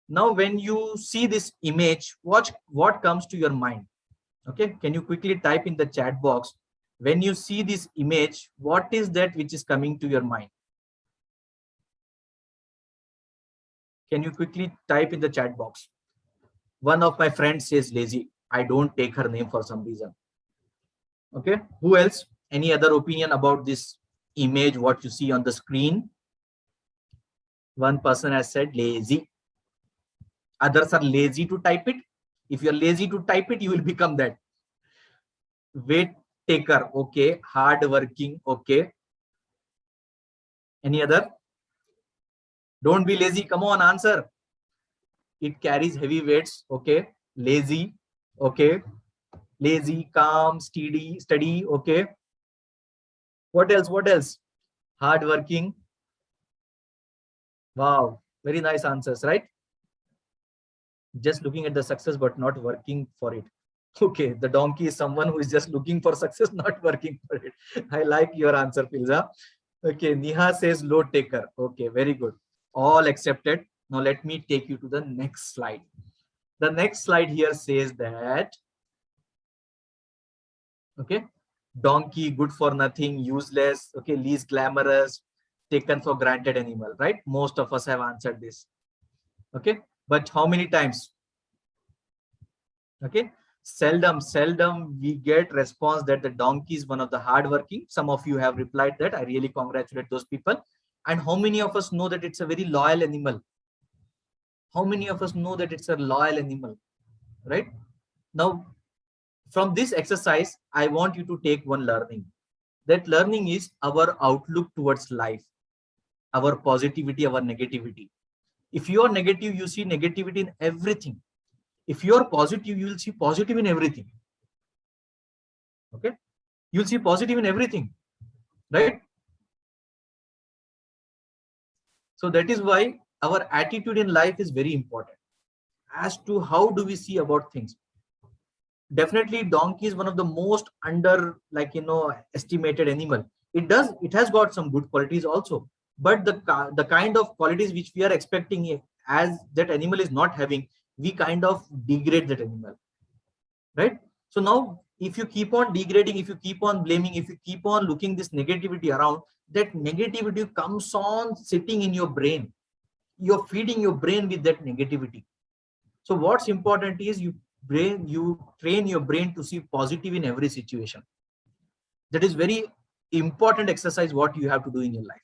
Now, when you see this image, watch what comes to your mind. Okay. Can you quickly type in the chat box? When you see this image, what is that which is coming to your mind? Can you quickly type in the chat box? One of my friends says lazy. I don't take her name for some reason. Okay. Who else? Any other opinion about this image, what you see on the screen? One person has said lazy. Others are lazy to type it. If you're lazy to type it, you will become that. Weight taker. Okay. Hard working. Okay. Any other? Don't be lazy. Come on, answer. It carries heavy weights. Okay. Lazy. Okay. Lazy, calm, steady. Okay. What else? What else? Hardworking. Wow. Very nice answers, right? Just looking at the success, but not working for it. Okay. The donkey is someone who is just looking for success, not working for it. I like your answer, Filza. Okay. Niha says load taker. Okay. Very good. All accepted. Now let me take you to the next slide. The next slide here says that, okay, donkey, good for nothing, useless, okay, least glamorous, taken for granted animal, right? Most of us have answered this. Okay, but how many times? Okay, seldom we get response that the donkey is one of the hardworking. Some of you have replied that. I really congratulate those people. And how many of us know that it's a very loyal animal? How many of us know that it's a loyal animal, right? Now, from this exercise, I want you to take one learning. That learning is our outlook towards life, our positivity, our negativity. If you are negative, you see negativity in everything. If you are positive, you will see positive in everything. Okay, you'll see positive in everything, right? So that is why our attitude in life is very important as to how do we see about things. Definitely donkey is one of the most under, like, estimated animal. It has got some good qualities also, but the kind of qualities which we are expecting as that animal is not having, we kind of degrade that animal, right? So now if you keep on degrading, if you keep on blaming, if you keep on looking this negativity around, that negativity comes on sitting in your brain. You're feeding your brain with that negativity. So what's important is you train your brain to see positive in every situation. That is very important exercise what you have to do in your life.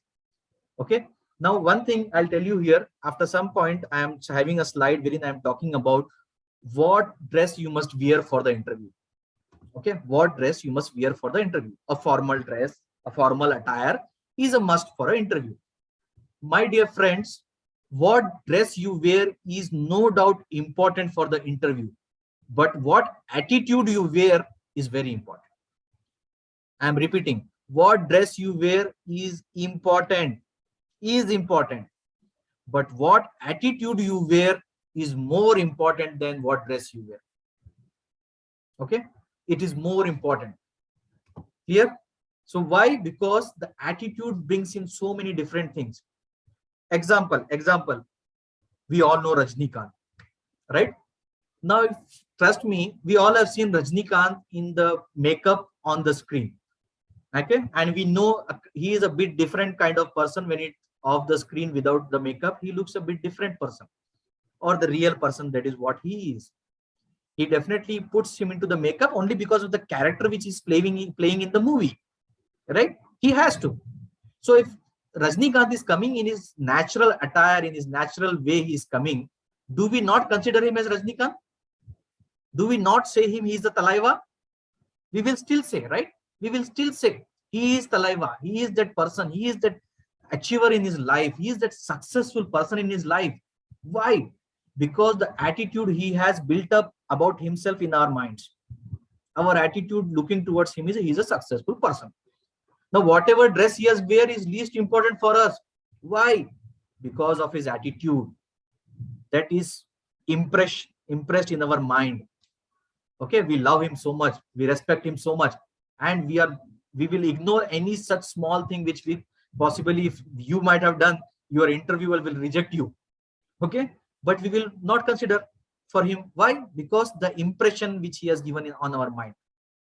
Okay, now one thing I'll tell you here, after some point I am having a slide wherein I'm talking about what dress you must wear for the interview. Okay, what dress you must wear for the interview. A formal dress, a formal attire is a must for an interview. My dear friends, what dress you wear is no doubt important for the interview, but what attitude you wear is very important. I'm repeating, what dress you wear is important, but what attitude you wear is more important than what dress you wear. Okay, it is more important. Clear? So why? Because the attitude brings in so many different things. Example, we all know Rajnikant, right? Now, trust me, we all have seen Rajnikant in the makeup on the screen. Okay, and we know he is a bit different kind of person when it off the screen without the makeup. He looks a bit different person, or the real person. That is what he is. He definitely puts him into the makeup only because of the character which is playing in the movie, right? He has to. So if Rajnikant is coming in his natural attire, in his natural way he is coming, do we not consider him as Rajnikant? Do we not say him he is the Talaiva? We will still say, right? We will still say he is Talaiva. He is that person. He is that achiever in his life. He is that successful person in his life. Why? Because the attitude he has built up about himself in our minds. Our attitude looking towards him is he is a successful person. Now, whatever dress he has wear is least important for us. Why? Because of his attitude. That is impressed in our mind. Okay, we love him so much, we respect him so much, and we will ignore any such small thing which we possibly, if you might have done, your interviewer will reject you. Okay, but we will not consider for him. Why? Because the impression which he has given on our mind.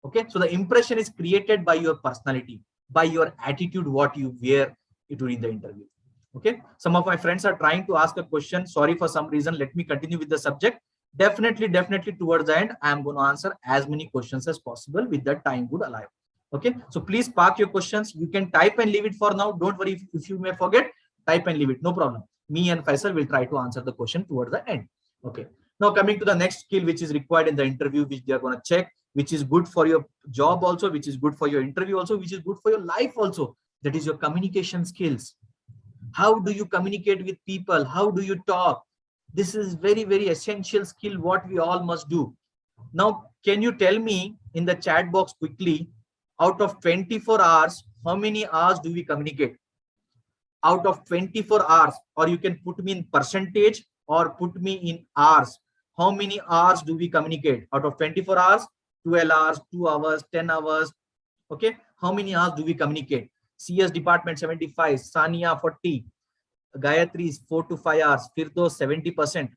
Okay, so the impression is created by your personality, by your attitude, what you wear during the interview. Okay, some of my friends are trying to ask a question. Sorry, for some reason, let me continue with the subject. Definitely towards the end, I am going to answer as many questions as possible with the time would allow. Okay, so please park your questions. You can type and leave it for now. Don't worry if you may forget, type and leave it, no problem. Me and Faisal will try to answer the question towards the end. Okay, now coming to the next skill which is required in the interview, which they are going to check, which is good for your job also, which is good for your interview also, which is good for your life also. That is your communication skills. How do you communicate with people? How do you talk? This is very, very essential skill what we all must do. Now, can you tell me in the chat box quickly, out of 24 hours, how many hours do we communicate? Out of 24 hours, or you can put me in percentage or put me in hours. How many hours do we communicate? Out of 24 hours, 12 hours, 2 hours, 10 hours. Okay. How many hours do we communicate? CS department 75, Sania 40, Gayatri is 4 to 5 hours, Firdos 70%.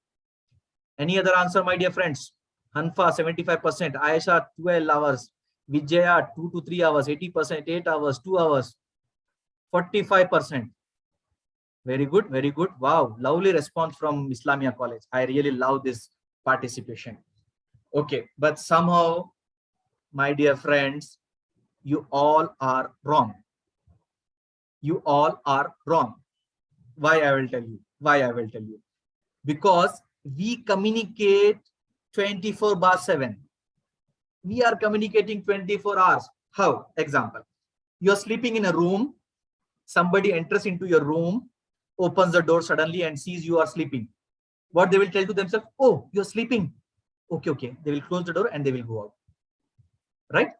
Any other answer, my dear friends? Hanfa 75%, Aisha 12 hours, Vijaya 2 to 3 hours, 80%, 8 hours, 2 hours, 45%. Very good, very good. Wow, lovely response from Islamia College. I really love this participation. Okay, but somehow, my dear friends, you all are wrong. You all are wrong. Why I will tell you? Why I will tell you? Because we communicate 24/7. We are communicating 24 hours. How? Example. You are sleeping in a room. Somebody enters into your room, opens the door suddenly and sees you are sleeping. What they will tell to themselves? Oh, you're sleeping. Okay, okay. They will close the door and they will go out. Right?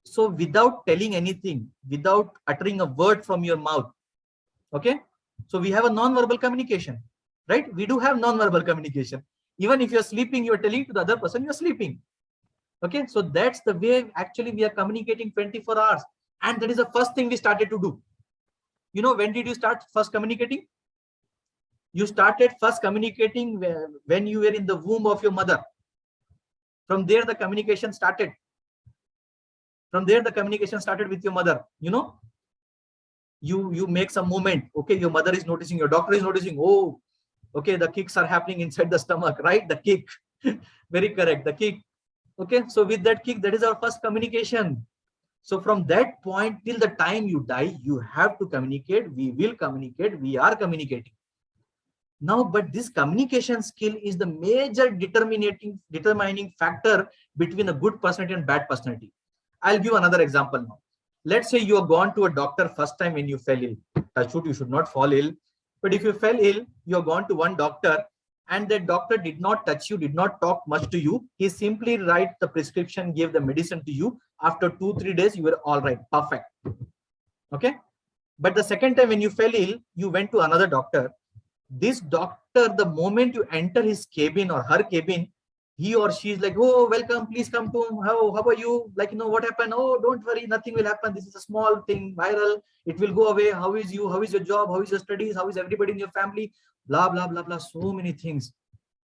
So without telling anything, without uttering a word from your mouth. Okay. So we have a non-verbal communication, right? We do have non-verbal communication. Even if you're sleeping, you're telling to the other person you're sleeping. Okay. So that's the way actually we are communicating 24 hours. And that is the first thing we started to do. You know, when did you start first communicating? You started first communicating when you were in the womb of your mother. From there, the communication started. From there, the communication started with your mother. You know, you make some movement. Okay, your mother is noticing, your doctor is noticing. Oh, okay, the kicks are happening inside the stomach, right? The kick. Very correct. The kick. Okay, so with that kick, that is our first communication. So from that point till the time you die, you have to communicate. We will communicate. We are communicating. Now, but this communication skill is the major determining factor between a good personality and bad personality. I'll give another example now. Let's say you have gone to a doctor first time when you fell ill. Touch wood, you should not fall ill. But if you fell ill, you have gone to one doctor and that doctor did not touch you, did not talk much to you. He simply write the prescription, gave the medicine to you. After 2-3 days, you were all right, perfect. Okay. But the second time when you fell ill, you went to another doctor. This doctor, the moment you enter his cabin or her cabin, he or she is like, oh, welcome, please come to, how are you? Like, you know, what happened? Oh, don't worry, nothing will happen. This is a small thing, viral. It will go away. How is you? How is your job? How is your studies? How is everybody in your family? Blah, blah, blah, blah. So many things.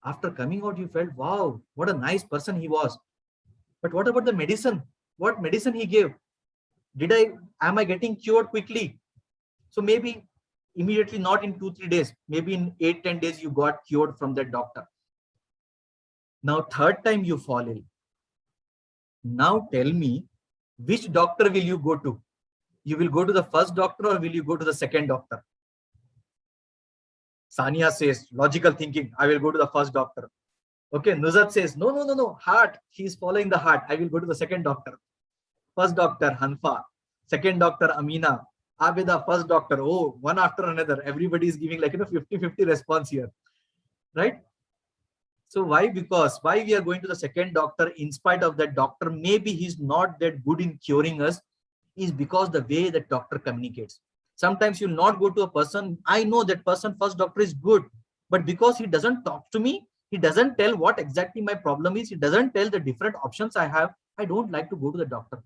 After coming out, you felt, wow, what a nice person he was. But what about the medicine? What medicine he gave? Am I getting cured quickly? So maybe immediately, not in 2-3 days, maybe in 8-10 days, you got cured from that doctor. Now, third time you fall ill. Now tell me, which doctor will you go to? You will go to the first doctor or will you go to the second doctor? Sania says, logical thinking, I will go to the first doctor. Okay, Nuzat says, no, heart. He is following the heart. I will go to the second doctor. First doctor, Hanfa. Second doctor, Amina. Abeda, first doctor. Oh, one after another. Everybody is giving like 50-50 response here. Right? So why? Because why we are going to the second doctor in spite of that doctor, maybe he's not that good in curing us, is because the way that doctor communicates. Sometimes you'll not go to a person, I know that person, first doctor is good, but because he doesn't talk to me, he doesn't tell what exactly my problem is, he doesn't tell the different options I have, I don't like to go to the doctor.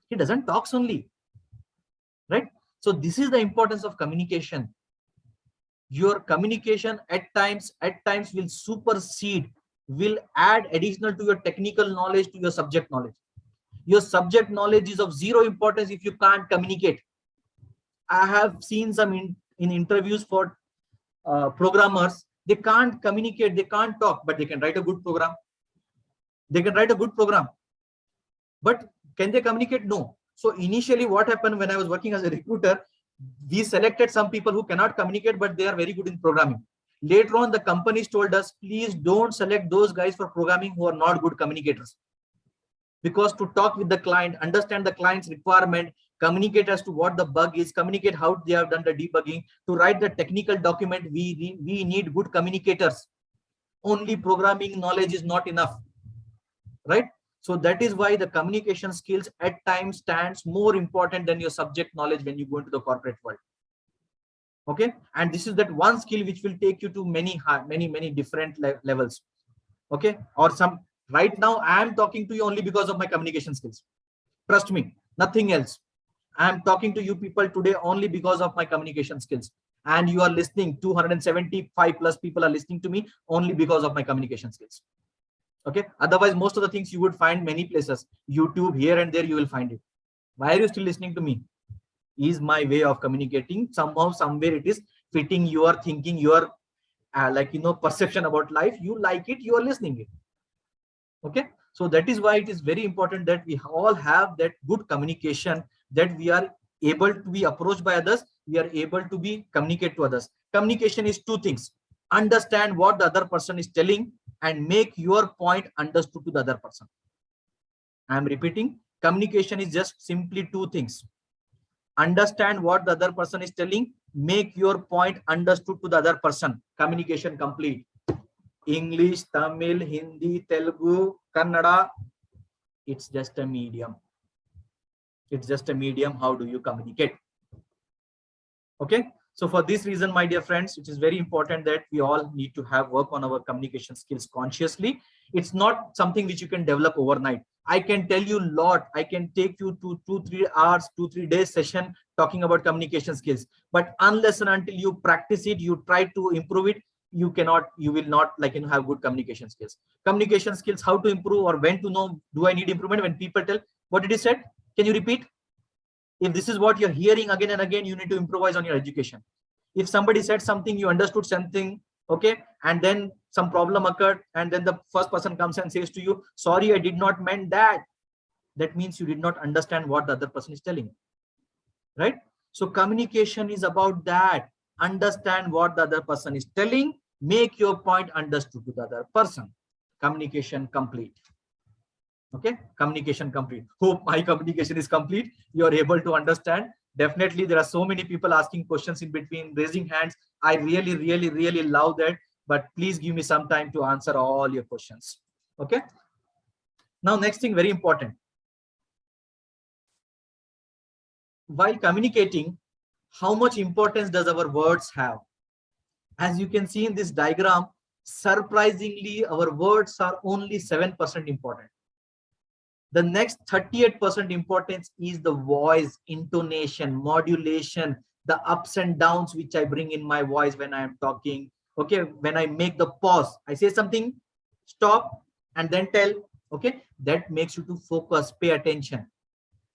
He doesn't talk only. Right? So this is the importance of communication. Your communication at times will supersede, will add additional to your technical knowledge, to your subject knowledge. Your subject knowledge is of zero importance if you can't communicate. I have seen some in interviews for programmers, they can't communicate, they can't talk, but they can write a good program. They can write a good program. But can they communicate? No. So initially what happened when I was working as a recruiter, we selected some people who cannot communicate, but they are very good in programming. Later on, the companies told us, please don't select those guys for programming who are not good communicators. Because to talk with the client, understand the client's requirement, communicate as to what the bug is, communicate how they have done the debugging. To write the technical document, we need good communicators. Only programming knowledge is not enough, right? So that is why the communication skills at times stands more important than your subject knowledge when you go into the corporate world. Okay, and this is that one skill which will take you to many different levels. Okay, or some, right now I am talking to you only because of my communication skills. Trust me, nothing else. I am talking to you people today only because of my communication skills, and you are listening. 275 plus people are listening to me only because of my communication skills. Okay, otherwise most of the things you would find many places, YouTube, here and there you will find it. Why are you still listening to me? Is my way of communicating. Somehow, somewhere it is fitting your thinking, your perception about life. You like it, you are listening it. Okay, so that is why it is very important that we all have that good communication, that we are able to be approached by others, we are able to be communicate to others. Communication is two things: understand what the other person is telling and make your point understood to the other person. I am repeating, communication is just simply two things: understand what the other person is telling, make your point understood to the other person. Communication complete. English, Tamil, Hindi, Telugu, Kannada, it's just a medium. It's just a medium. How do you communicate? Okay, so for this reason, my dear friends, it is very important that we all need to have work on our communication skills consciously. It's not something which you can develop overnight. I can tell you a lot. I can take you to 2-3 hours, 2-3 days session talking about communication skills. But unless and until you practice it, you try to improve it, you will not have good communication skills. Communication skills, how to improve or when to know, do I need improvement? When people tell, what did he said? Can you repeat? If this is what you're hearing again and again, you need to improvise on your education. If somebody said something, you understood something, okay, and then some problem occurred, and then the first person comes and says to you, sorry, I did not mean that. That means you did not understand what the other person is telling, right? So communication is about that. Understand what the other person is telling, make your point understood to the other person. Communication complete. Okay, communication complete. Hope my communication is complete. You are able to understand. Definitely, there are so many people asking questions in between, raising hands. I really love that. But please give me some time to answer all your questions. Okay. Now, next thing, very important. While communicating, how much importance does our words have? As you can see in this diagram, surprisingly, our words are only 7% important. The next 38% importance is the voice, intonation, modulation, the ups and downs which I bring in my voice when I am talking. Okay, when I make the pause, I say something, stop, and then tell. Okay, that makes you to focus, pay attention,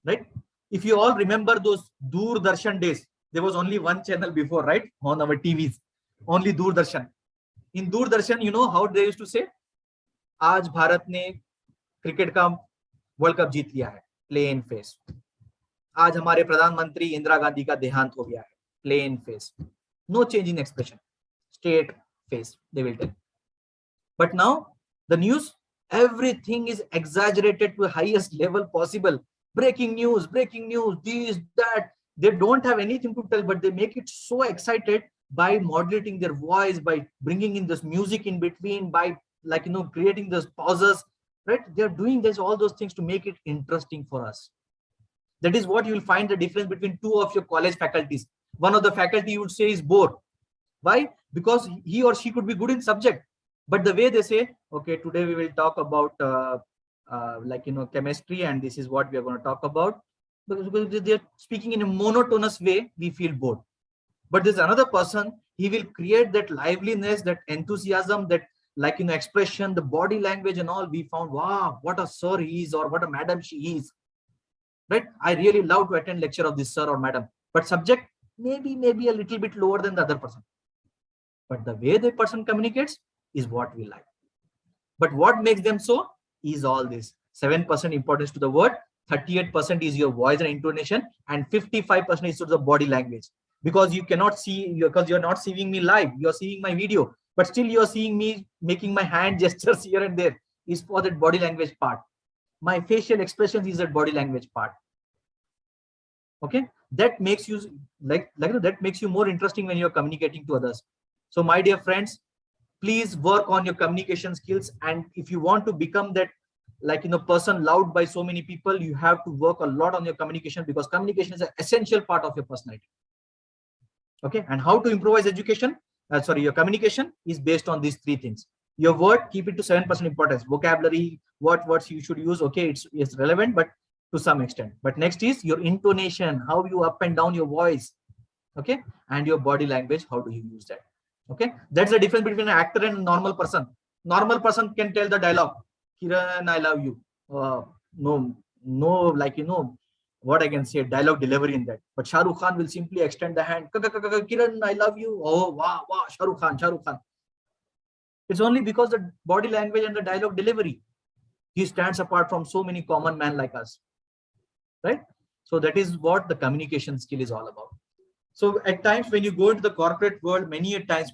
right? If you all remember those Doordarshan days, there was only one channel before, right? On our TVs, only Doordarshan. In Doordarshan, you know how they used to say, "Aaj Bharat ne cricket ka world cup जीत लिया है, plain face. आज हमारे प्रधानमंत्री इंदिरा गांधी का देहांत हो गया है, plain face. No change in expression, straight face they will tell. But now the news, everything is exaggerated to the highest level possible. Breaking news, this, that. They don't have anything to tell, but they make it so excited by modulating their voice, by bringing in this music in between, by creating those pauses. Right? They're doing this, all those things to make it interesting for us. That is what you will find the difference between two of your college faculties. One of the faculty you would say is bored. Why? Because he or she could be good in subject, but the way they say, okay, today we will talk about chemistry, and this is what we are going to talk about. Because they're speaking in a monotonous way, we feel bored. But there's another person, he will create that liveliness, that enthusiasm, that expression, the body language and all. We found, wow, what a sir he is, or what a madam she is, right? I really love to attend lecture of this sir or madam, but subject maybe a little bit lower than the other person, but the way the person communicates is what we like. But what makes them so is all this 7% importance to the word, 38% is your voice and intonation, and 55% is to the body language. Because you cannot see, because you're not seeing me live, you're seeing my video, but still you're seeing me making my hand gestures here and there, is for that body language part. My facial expressions is that body language part. Okay, that makes you that makes you more interesting when you're communicating to others. So my dear friends, please work on your communication skills. And if you want to become that person loved by so many people, you have to work a lot on your communication, because communication is an essential part of your personality. Okay, and how to improvise education, your communication is based on these three things. Your word, keep it to 7% importance. Vocabulary, what words you should use, okay, it's relevant, but to some extent. But next is your intonation, how you up and down your voice, okay, and your body language, how do you use that. Okay, that's the difference between an actor and a normal person. Normal person can tell the dialogue, Kiran, I love you. No, what I can say, dialogue delivery in that. But Shah Rukh Khan will simply extend the hand, Kiran, I love you. Oh, wow, Shah Rukh Khan. It's only because the body language and the dialogue delivery, he stands apart from so many common men like us, right? So that is what the communication skill is all about. So at times when you go into the corporate world, many a times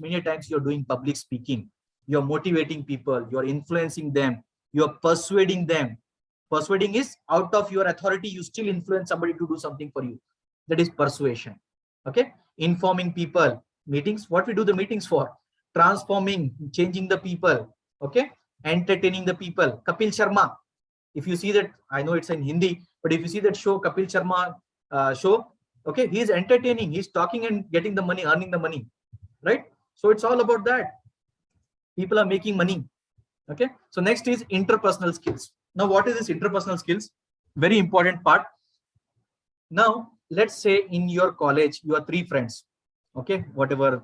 you're doing public speaking, you're motivating people, you're influencing them, you're persuading them. Persuading is out of your authority, you still influence somebody to do something for you. That is persuasion. Okay, informing people, meetings, what we do the meetings for, transforming, changing the people, okay, entertaining the people. Kapil Sharma, if you see that, I know it's in Hindi, but if you see that show, Kapil Sharma show, okay, he is entertaining, he's talking and getting the money, earning the money, right? So it's all about that. People are making money. Okay, so next is interpersonal skills. Now what is this interpersonal skills? Very important part. Now let's say in your college you are 3 friends, okay, whatever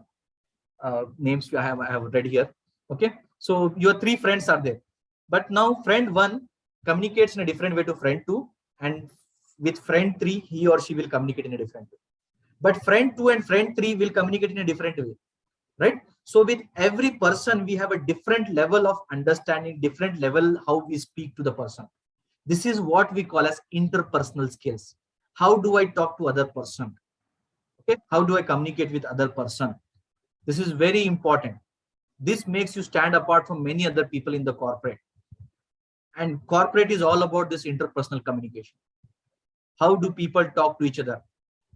names I have read here. Okay, so your 3 friends are there, but now friend 1 communicates in a different way to friend 2, and with friend 3 he or she will communicate in a different way. But friend 2 and friend 3 will communicate in a different way, right? So with every person we have a different level of understanding, different level how we speak to the person. This is what we call as interpersonal skills. How do I talk to other person? Okay, how do I communicate with other person? This is very important. This makes you stand apart from many other people in the corporate. And corporate is all about this interpersonal communication. How do people talk to each other?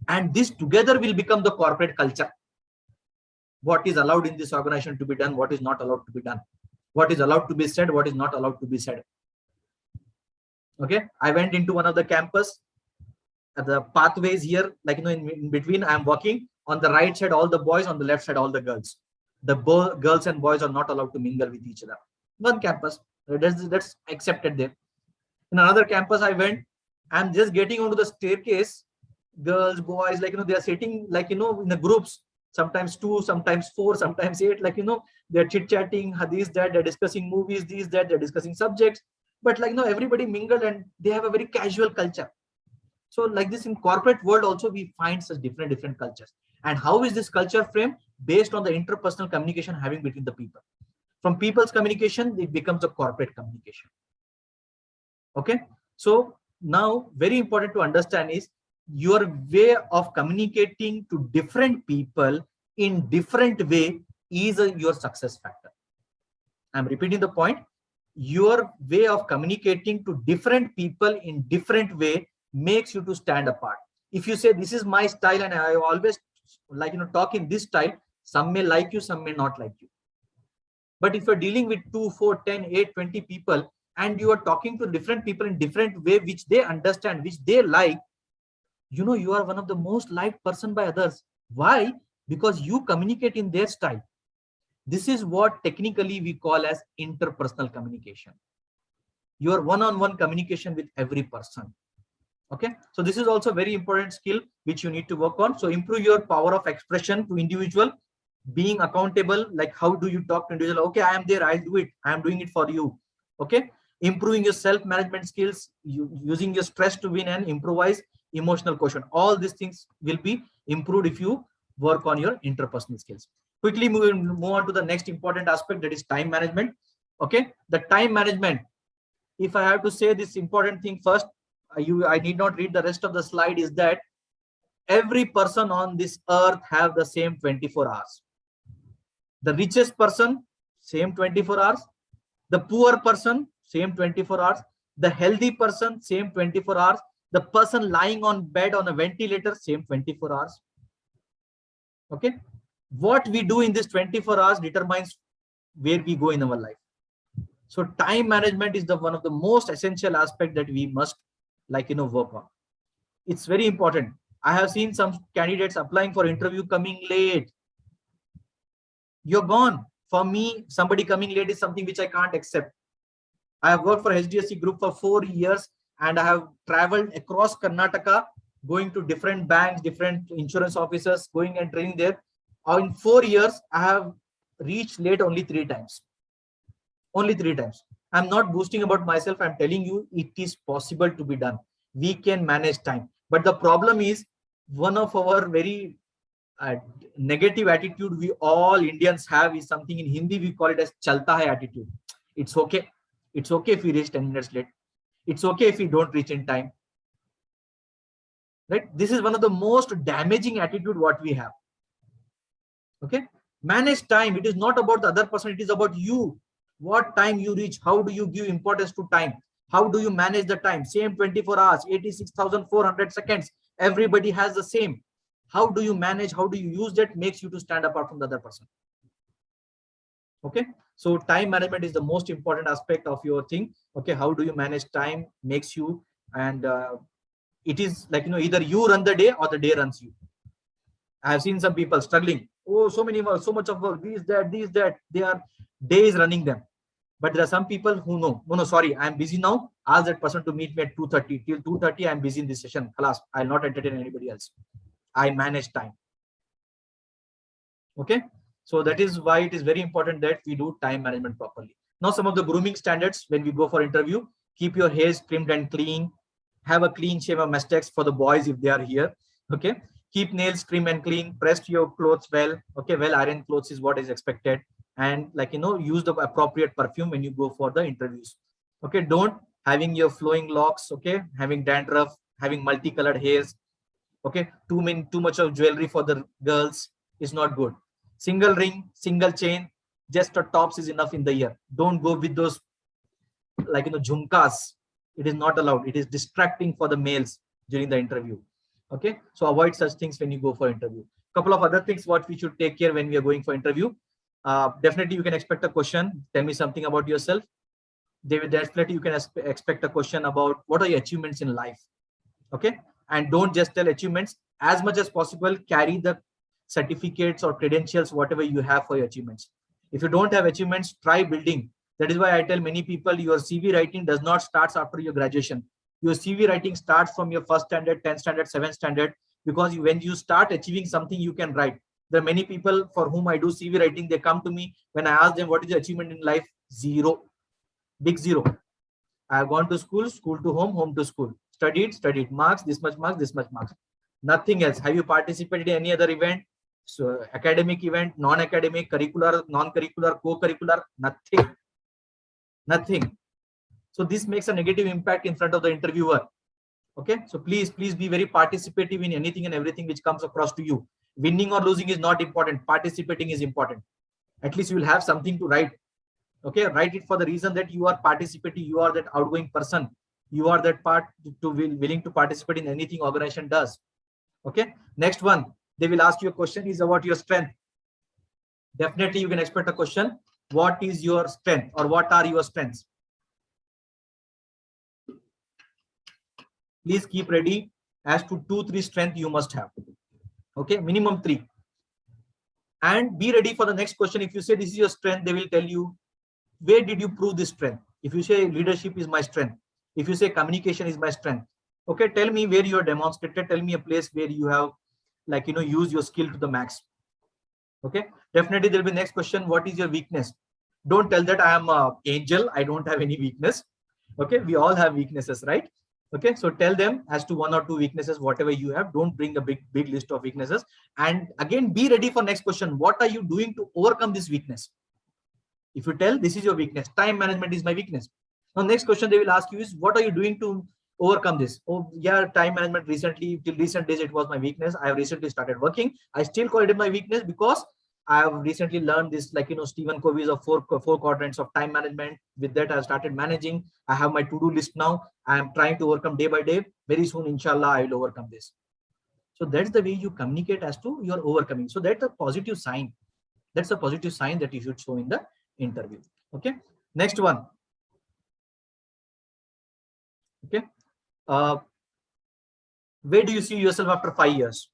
And this together will become the corporate culture. What is allowed in this organization to be done, what is not allowed to be done, what is allowed to be said, what is not allowed to be said. Okay, I went into one of the campus, the pathways here, in between I'm walking, on the right side all the boys, on the left side all the girls. The girls and boys are not allowed to mingle with each other. One campus, that's accepted there. In another campus I went, I'm just getting onto the staircase, girls, boys, they are sitting in the groups, sometimes 2, sometimes 4, sometimes 8, they're chit-chatting, this, that, they're discussing movies, these, that, they're discussing subjects, but everybody mingled and they have a very casual culture. So like this in corporate world also we find such different cultures. And how is this culture framed? Based on the interpersonal communication having between the people. From people's communication, it becomes a corporate communication. Okay, so now very important to understand is your way of communicating to different people in different way is your success factor. I'm repeating the point. Your way of communicating to different people in different way makes you to stand apart. If you say this is my style and I always talk in this style, some may like you, some may not like you. But if you're dealing with 2, 4, 10, 8, 20 people and you are talking to different people in different way which they understand, which they like, you are one of the most liked person by others. Why? Because you communicate in their style. This is what technically we call as interpersonal communication. Your one-on-one communication with every person. Okay, so this is also very important skill which you need to work on. So improve your power of expression to individual, being accountable, like how do you talk to individual? Okay, I am there, I'll do it, I am doing it for you. Okay, improving your self-management skills, using your stress to win and improvise emotional quotient. All these things will be improved if you work on your interpersonal skills. Quickly move on to the next important aspect, that is time management. Okay, the time management, if I have to say this important thing first, I need not read the rest of the slide, is that every person on this earth have the same 24 hours. The richest person, same 24 hours. The poor person, same 24 hours. The healthy person, same 24 hours. The person lying on bed on a ventilator, same 24 hours. Okay. What we do in this 24 hours determines where we go in our life. So time management is the one of the most essential aspect that we must work on. It's very important. I have seen some candidates applying for interview coming late. You're gone. For me, somebody coming late is something which I can't accept. I have worked for HDFC Group for 4 years and I have traveled across Karnataka, going to different banks, different insurance officers, going and training there. In 4 years, I have reached late only 3 times. Only 3 times. I'm not boasting about myself. I'm telling you, it is possible to be done. We can manage time. But the problem is, one of our very negative attitude we all Indians have is something in Hindi we call it as chalta hai attitude. It's okay. It's okay if we reach 10 minutes late. It's okay if we don't reach in time. Right? This is one of the most damaging attitude what we have. Okay. Manage time. It is not about the other person. It is about you. What time you reach? How do you give importance to time? How do you manage the time? Same 24 hours, 86,400 seconds. Everybody has the same. How do you manage? How do you use that? Makes you to stand apart from the other person. Okay. So time management is the most important aspect of your thing. Okay. How do you manage time? Makes you, and it is either you run the day or the day runs you. I have seen some people struggling. Oh, so much of work. These, that. They are days running them. But there are some people who know, no, sorry, I'm busy now. Ask that person to meet me at 2:30. Till 2:30, I'm busy in this session. Khalas, I'll not entertain anybody else. I manage time. Okay. So that is why it is very important that we do time management properly. Now, some of the grooming standards when we go for interview: keep your hairs trimmed and clean. Have a clean shave of mustache for the boys if they are here. Okay. Keep nails trim and clean. Press your clothes well. Okay. Well ironed clothes is what is expected. And use the appropriate perfume when you go for the interviews. Okay. Don't having your flowing locks. Okay. Having dandruff, having multicolored hairs. Okay. Too much of jewelry for the girls is not good. Single ring, single chain, just a tops is enough in the ear. Don't go with those jhumkas. It is not allowed. It is distracting for the males during the interview. Okay. So avoid such things when you go for interview. Couple of other things what we should take care when we are going for interview. Definitely you can expect a question. Tell me something about yourself. Definitely you can expect a question about what are your achievements in life. Okay. And don't just tell achievements. As much as possible, carry the certificates or credentials, whatever you have for your achievements. If you don't have achievements, try building. That is why I tell many people your CV writing does not start after your graduation. Your CV writing starts from your 1st standard, 10th standard, 7th standard, because when you start achieving something, you can write. There are many people for whom I do CV writing. They come to me when I ask them what is the achievement in life? 0. Big 0. I have gone to school, school to home, home to school. Studied. Marks, this much marks. Nothing else. Have you participated in any other event? So academic event, non-academic, curricular, non-curricular, co-curricular? Nothing. So this makes a negative impact in front of the interviewer. Okay. So please be very participative in anything and everything which comes across to you. Winning or losing is not important. Participating is important. At least you will have something to write. Okay. Write it for the reason that you are participating. You are that outgoing person. You are that part to willing to participate in anything organization does. Okay. Next one, they will ask you a question is about your strength. Definitely you can expect a question. What is your strength or what are your strengths? Please keep ready as to 2-3 strengths you must have. Okay. Minimum 3. And be ready for the next question. If you say this is your strength, they will tell you, where did you prove this strength? If you say leadership is my strength, if you say communication is my strength, okay, tell me where you are demonstrated. Tell me a place where you have use your skill to the max. Okay. Definitely there will be next question. What is your weakness? Don't tell that I am an angel. I don't have any weakness. Okay. We all have weaknesses, right? Okay. So tell them as to 1 or 2 weaknesses, whatever you have. Don't bring a big list of weaknesses. And again, be ready for next question. What are you doing to overcome this weakness? If you tell this is your weakness, time management is my weakness. Now, next question they will ask you is, what are you doing to overcome this? Oh, yeah, time management recently, till recent days, it was my weakness. I have recently started working. I still call it my weakness because I have recently learned this, like, Stephen Covey's of four quadrants of time management. With that, I started managing. I have my to-do list now. I am trying to overcome day by day. Very soon, inshallah, I will overcome this. So that's the way you communicate as to your overcoming. So that's a positive sign. That's a positive sign that you should show in the interview. Okay. Next one. Okay. Where do you see yourself after 5 years?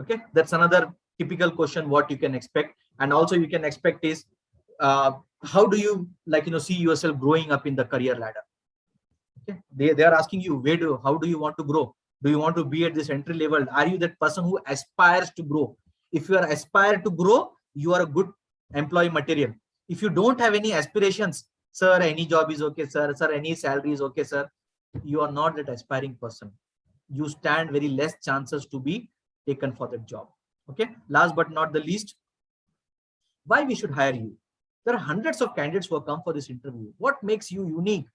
Okay. That's another typical question what you can expect. And also you can expect is how do you see yourself growing up in the career ladder? Okay. They are asking you how do you want to grow? Do you want to be at this entry level? Are you that person who aspires to grow? If you are aspire to grow, you are a good employee material. If you don't have any aspirations, sir, any job is okay, sir, any salary is okay, sir, you are not that aspiring person. You stand very less chances to be taken for that job. Okay. Last but not the least, why we should hire you? There are hundreds of candidates who have come for this interview. What makes you unique?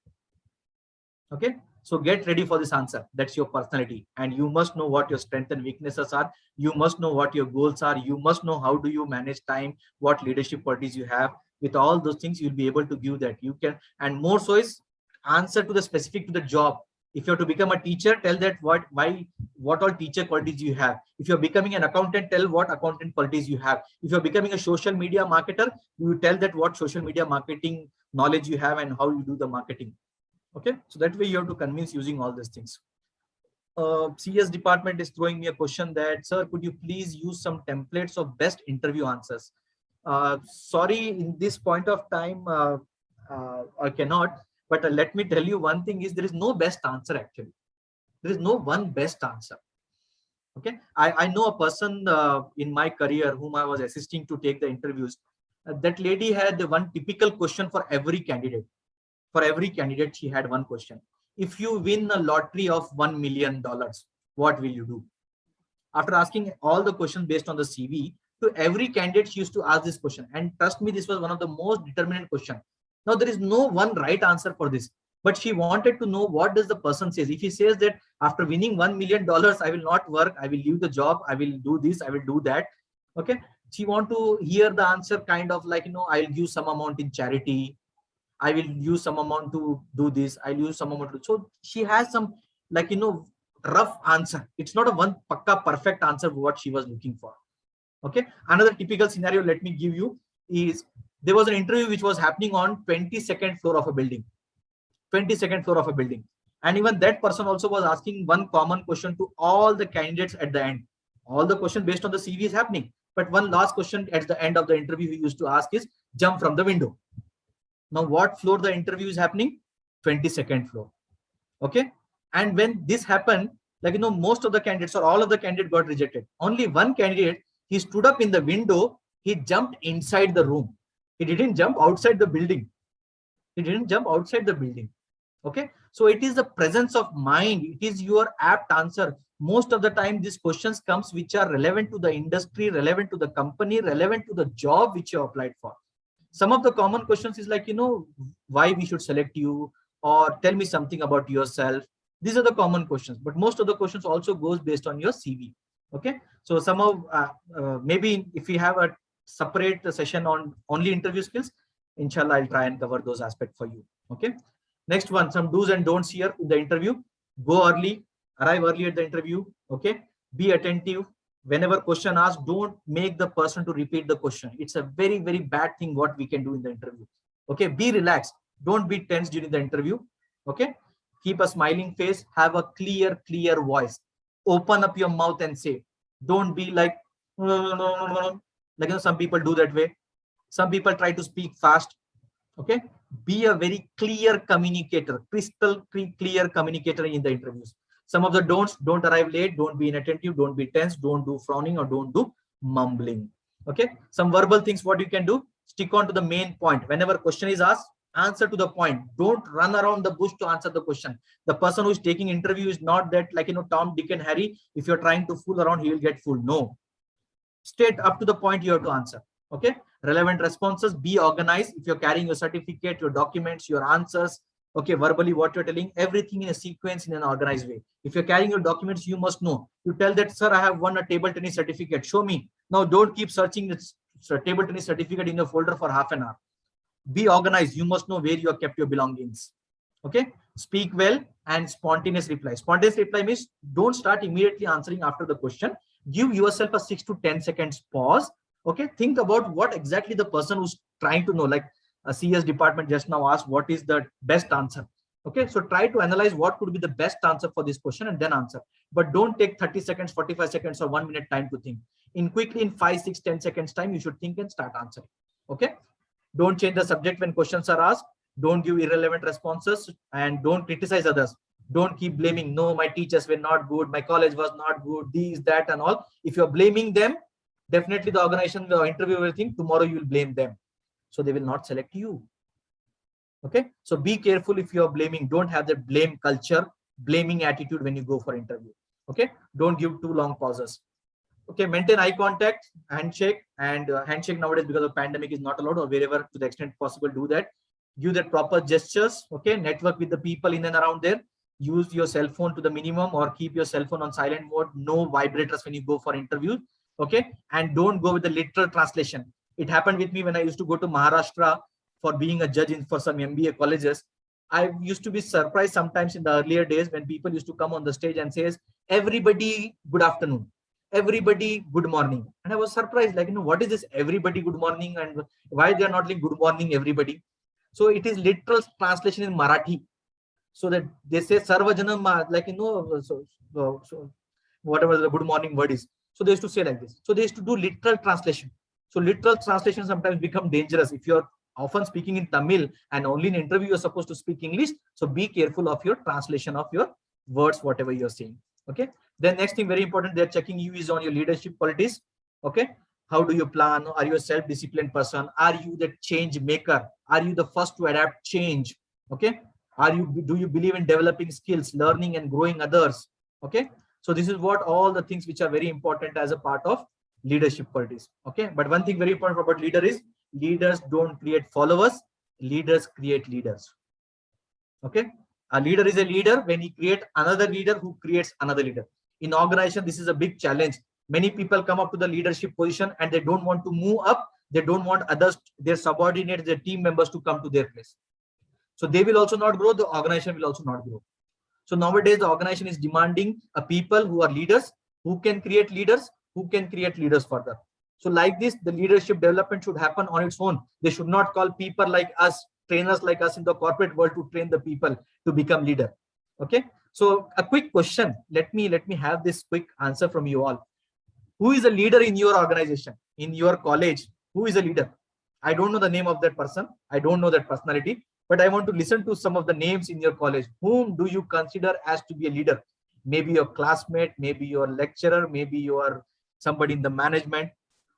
Okay. So get ready for this answer. That's your personality. And you must know what your strengths and weaknesses are. You must know what your goals are. You must know how do you manage time, what leadership qualities you have. With all those things, you'll be able to give that. You can, and more so is answer to the specific to the job. If you have to become a teacher, tell that what all teacher qualities you have. If you're becoming an accountant, tell what accountant qualities you have. If you're becoming a social media marketer, you tell that what social media marketing knowledge you have and how you do the marketing. Okay, so that way you have to convince using all these things. CS department is throwing me a question that, sir, could you please use some templates of best interview answers? Sorry, in this point of time, I cannot. But let me tell you one thing is there is no best answer actually. There is no one best answer. Okay, I know a person in my career whom I was assisting to take the interviews. That lady had one typical question for every candidate. For every candidate, she had one question. If you win a lottery of $1 million, what will you do? After asking all the questions based on the CV, to every candidate, she used to ask this question. And trust me, this was one of the most determinant questions. Now, there is no one right answer for this. But she wanted to know what does the person says. If he says that after winning $1 million, I will not work, I will leave the job, I will do this, I will do that. Okay. She want to hear the answer kind of like, I'll give some amount in charity. I will use some amount to do this. I'll use some amount to. So she has some rough answer. It's not a one pakka perfect answer what she was looking for. Okay. Another typical scenario, let me give you, is there was an interview which was happening on 22nd floor of a building. 22nd floor of a building. And even that person also was asking one common question to all the candidates at the end. All the questions based on the CV is happening. But one last question at the end of the interview he used to ask is jump from the window. Now, what floor the interview is happening? 22nd floor. Okay. And when this happened, most of the candidates or all of the candidates got rejected. Only one candidate, he stood up in the window. He jumped inside the room. He didn't jump outside the building. He didn't jump outside the building. Okay. So it is the presence of mind. It is your apt answer. Most of the time, these questions comes which are relevant to the industry, relevant to the company, relevant to the job which you applied for. Some of the common questions is like, why we should select you, or tell me something about yourself. These are the common questions, but most of the questions also goes based on your CV. Okay. So some of, maybe if we have a separate session on only interview skills, inshallah, I'll try and cover those aspects for you. Okay. Next one, some do's and don'ts here in the interview. Go early, arrive early at the interview. Okay. Be attentive. Whenever question asked, don't make the person to repeat the question. It's a very, very bad thing what we can do in the interview. Okay. Be relaxed. Don't be tense during the interview. Okay. Keep a smiling face. Have a clear voice. Open up your mouth and say. Don't be like, some people do that way. Some people try to speak fast. Okay. Be a very clear communicator, crystal clear communicator in the interviews. Some of the don'ts: don't arrive late, don't be inattentive, don't be tense, don't do frowning, or don't do mumbling. Okay. Some verbal things what you can do: stick on to the main point. Whenever question is asked, answer to the point. Don't run around the bush to answer the question. The person who is taking interview is not that Tom, Dick and Harry. If you're trying to fool around, he will get fooled. No. Straight up to the point you have to answer. Okay. Relevant responses. Be organized. If you're carrying your certificate, your documents, your answers, okay, verbally what you're telling, everything in a sequence in an organized way. If you're carrying your documents, you must know. You tell that, sir, I have won a table tennis certificate. Show me. Now, don't keep searching table tennis certificate in your folder for half an hour. Be organized. You must know where you have kept your belongings. Okay. Speak well and spontaneous reply. Spontaneous reply means don't start immediately answering after the question. Give yourself a 6 to 10 seconds pause. Okay. Think about what exactly the person who's trying to know, like a CS department just now asked, what is the best answer? Okay. So try to analyze what could be the best answer for this question and then answer. But don't take 30 seconds, 45 seconds or 1 minute time to think. In 5, 6, 10 seconds time, you should think and start answering. Okay. Don't change the subject when questions are asked. Don't give irrelevant responses and don't criticize others. Don't keep blaming. No, my teachers were not good. My college was not good. These, that, and all. If you're blaming them, definitely the organization, the interviewer will think tomorrow you will blame them. So they will not select you. Okay. So be careful if you're blaming. Don't have that blame culture, blaming attitude when you go for interview. Okay. Don't give too long pauses. Okay, maintain eye contact, handshake, and handshake nowadays because of pandemic is not allowed, or wherever to the extent possible do that. Give that proper gestures. Okay, network with the people in and around there. Use your cell phone to the minimum or keep your cell phone on silent mode. No vibrators when you go for interview. Okay, and don't go with the literal translation. It happened with me when I used to go to Maharashtra for being a judge for some MBA colleges. I used to be surprised sometimes in the earlier days when people used to come on the stage and says, everybody, good afternoon. Everybody, good morning. And I was surprised, like, what is this everybody good morning and why they are not like good morning everybody? So it is literal translation in Marathi. So that they say Sarvajanam, like, so whatever the good morning word is. So they used to say like this. So they used to do literal translation. So literal translation sometimes become dangerous if you're often speaking in Tamil and only in interview you're supposed to speak English. So be careful of your translation of your words, whatever you're saying. Okay. Then next thing very important, they're checking you is on your leadership qualities. Okay. How do you plan? Are you a self-disciplined person? Are you the change maker? Are you the first to adapt change? Okay. Do you believe in developing skills, learning and growing others? Okay. So this is what all the things which are very important as a part of leadership qualities. Okay. But one thing very important about leader is leaders don't create followers. Leaders create leaders. Okay. A leader is a leader when he creates another leader who creates another leader. In organization, this is a big challenge. Many people come up to the leadership position and they don't want to move up. They don't want others, their subordinates, their team members to come to their place. So they will also not grow. The organization will also not grow. So nowadays, the organization is demanding a people who are leaders, who can create leaders, who can create leaders further. So like this, the leadership development should happen on its own. They should not call people like us, trainers like us in the corporate world to train the people to become leader. Okay. So a quick question. Let me have this quick answer from you all. Who is a leader in your organization, in your college? Who is a leader? I don't know the name of that person. I don't know that personality, but I want to listen to some of the names in your college. Whom do you consider as to be a leader? Maybe your classmate, maybe your lecturer, maybe you are somebody in the management,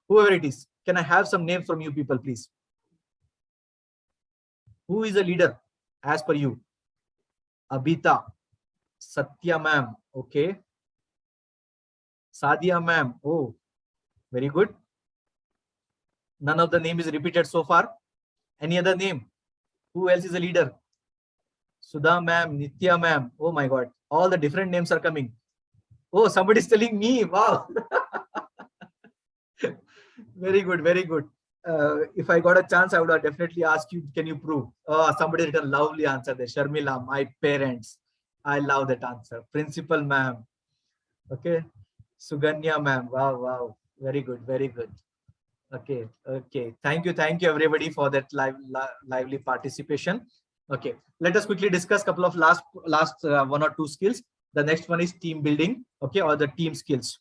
whoever it is. Can I have some names from you people, please? Who is a leader as per you? Abhita, Satya ma'am, okay. Sadia ma'am, oh, very good. None of the name is repeated so far. Any other name? Who else is a leader? Sudha ma'am, Nitya ma'am, oh my God, all the different names are coming. Oh, somebody is telling me, wow. Very good, very good. If I got a chance, I would have definitely asked you, can you prove? Oh, somebody written a lovely answer there. Sharmila, my parents. I love that answer. Principal ma'am. Okay. Suganya ma'am. Wow, wow. Very good, very good. Okay, okay. Thank you everybody for that lively participation. Okay, let us quickly discuss a couple of last one or two skills. The next one is team building, okay, or the team skills.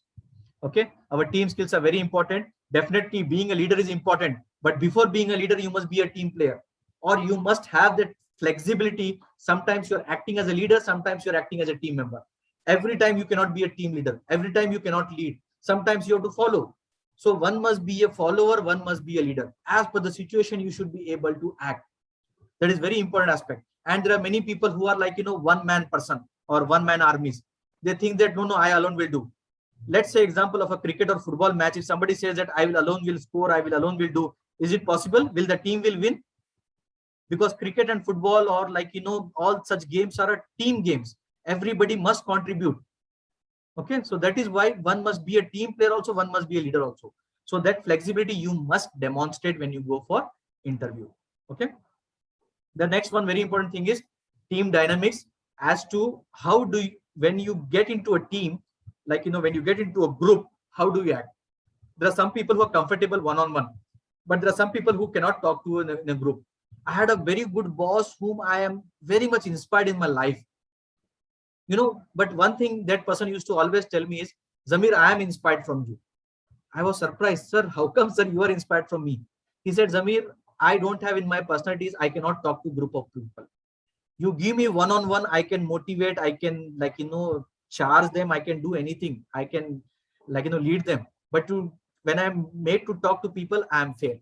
Okay, our team skills are very important. Definitely being a leader is important, but before being a leader, you must be a team player, or you must have that flexibility. Sometimes you're acting as a leader, sometimes you're acting as a team member. Every time you cannot be a team leader. Every time you cannot lead. Sometimes you have to follow. So one must be a follower, one must be a leader. As per the situation, you should be able to act. That is very important aspect. And there are many people who are like, one-man person or one-man armies. They think that, no, I alone will do. Let's say example of a cricket or football match. If somebody says that I will alone will score, I will alone will do. Is it possible? Will the team will win? Because cricket and football or all such games are team games. Everybody must contribute. Okay, so that is why one must be a team player also, one must be a leader also. So that flexibility you must demonstrate when you go for interview. Okay. The next one very important thing is team dynamics, as to how do you, when you get into a team, like, when you get into a group, how do you act? There are some people who are comfortable one-on-one, but there are some people who cannot talk to in a group. I had a very good boss whom I am very much inspired in my life. But one thing that person used to always tell me is, Zamir, I am inspired from you. I was surprised, sir, how come, sir, you are inspired from me? He said, Zamir, I don't have in my personalities, I cannot talk to group of people. You give me one-on-one, I can motivate, I can charge them, I can do anything. I can lead them. But when I'm made to talk to people, I'm fair.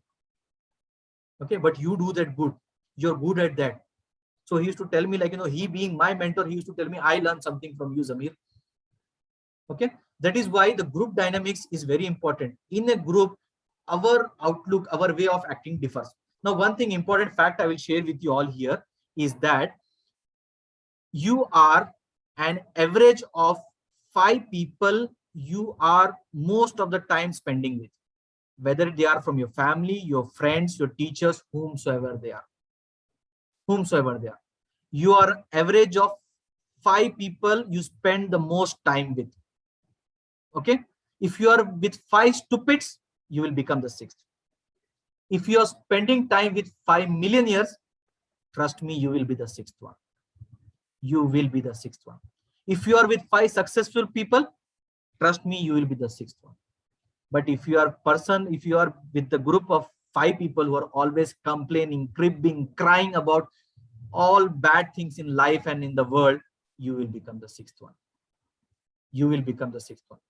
Okay, but you do that good. You're good at that. So he used to tell me, he being my mentor, he used to tell me, I learned something from you, Zamir. Okay, that is why the group dynamics is very important. In a group, our outlook, our way of acting differs. Now, one thing important fact I will share with you all here is that you are an average of 5 people you are most of the time spending with, whether they are from your family, your friends, your teachers, whomsoever they are. You are average of 5 people you spend the most time with. Okay, if you are with 5 stupids, you will become the 6th. If you are spending time with 5 millionaires, trust me, you will be the 6th one. You will be the 6th one. If you are with 5 successful people, trust me, you will be the 6th one. But if you are with the group of 5 people who are always complaining, cribbing, crying about all bad things in life and in the world, you will become the 6th one. You will become the 6th one.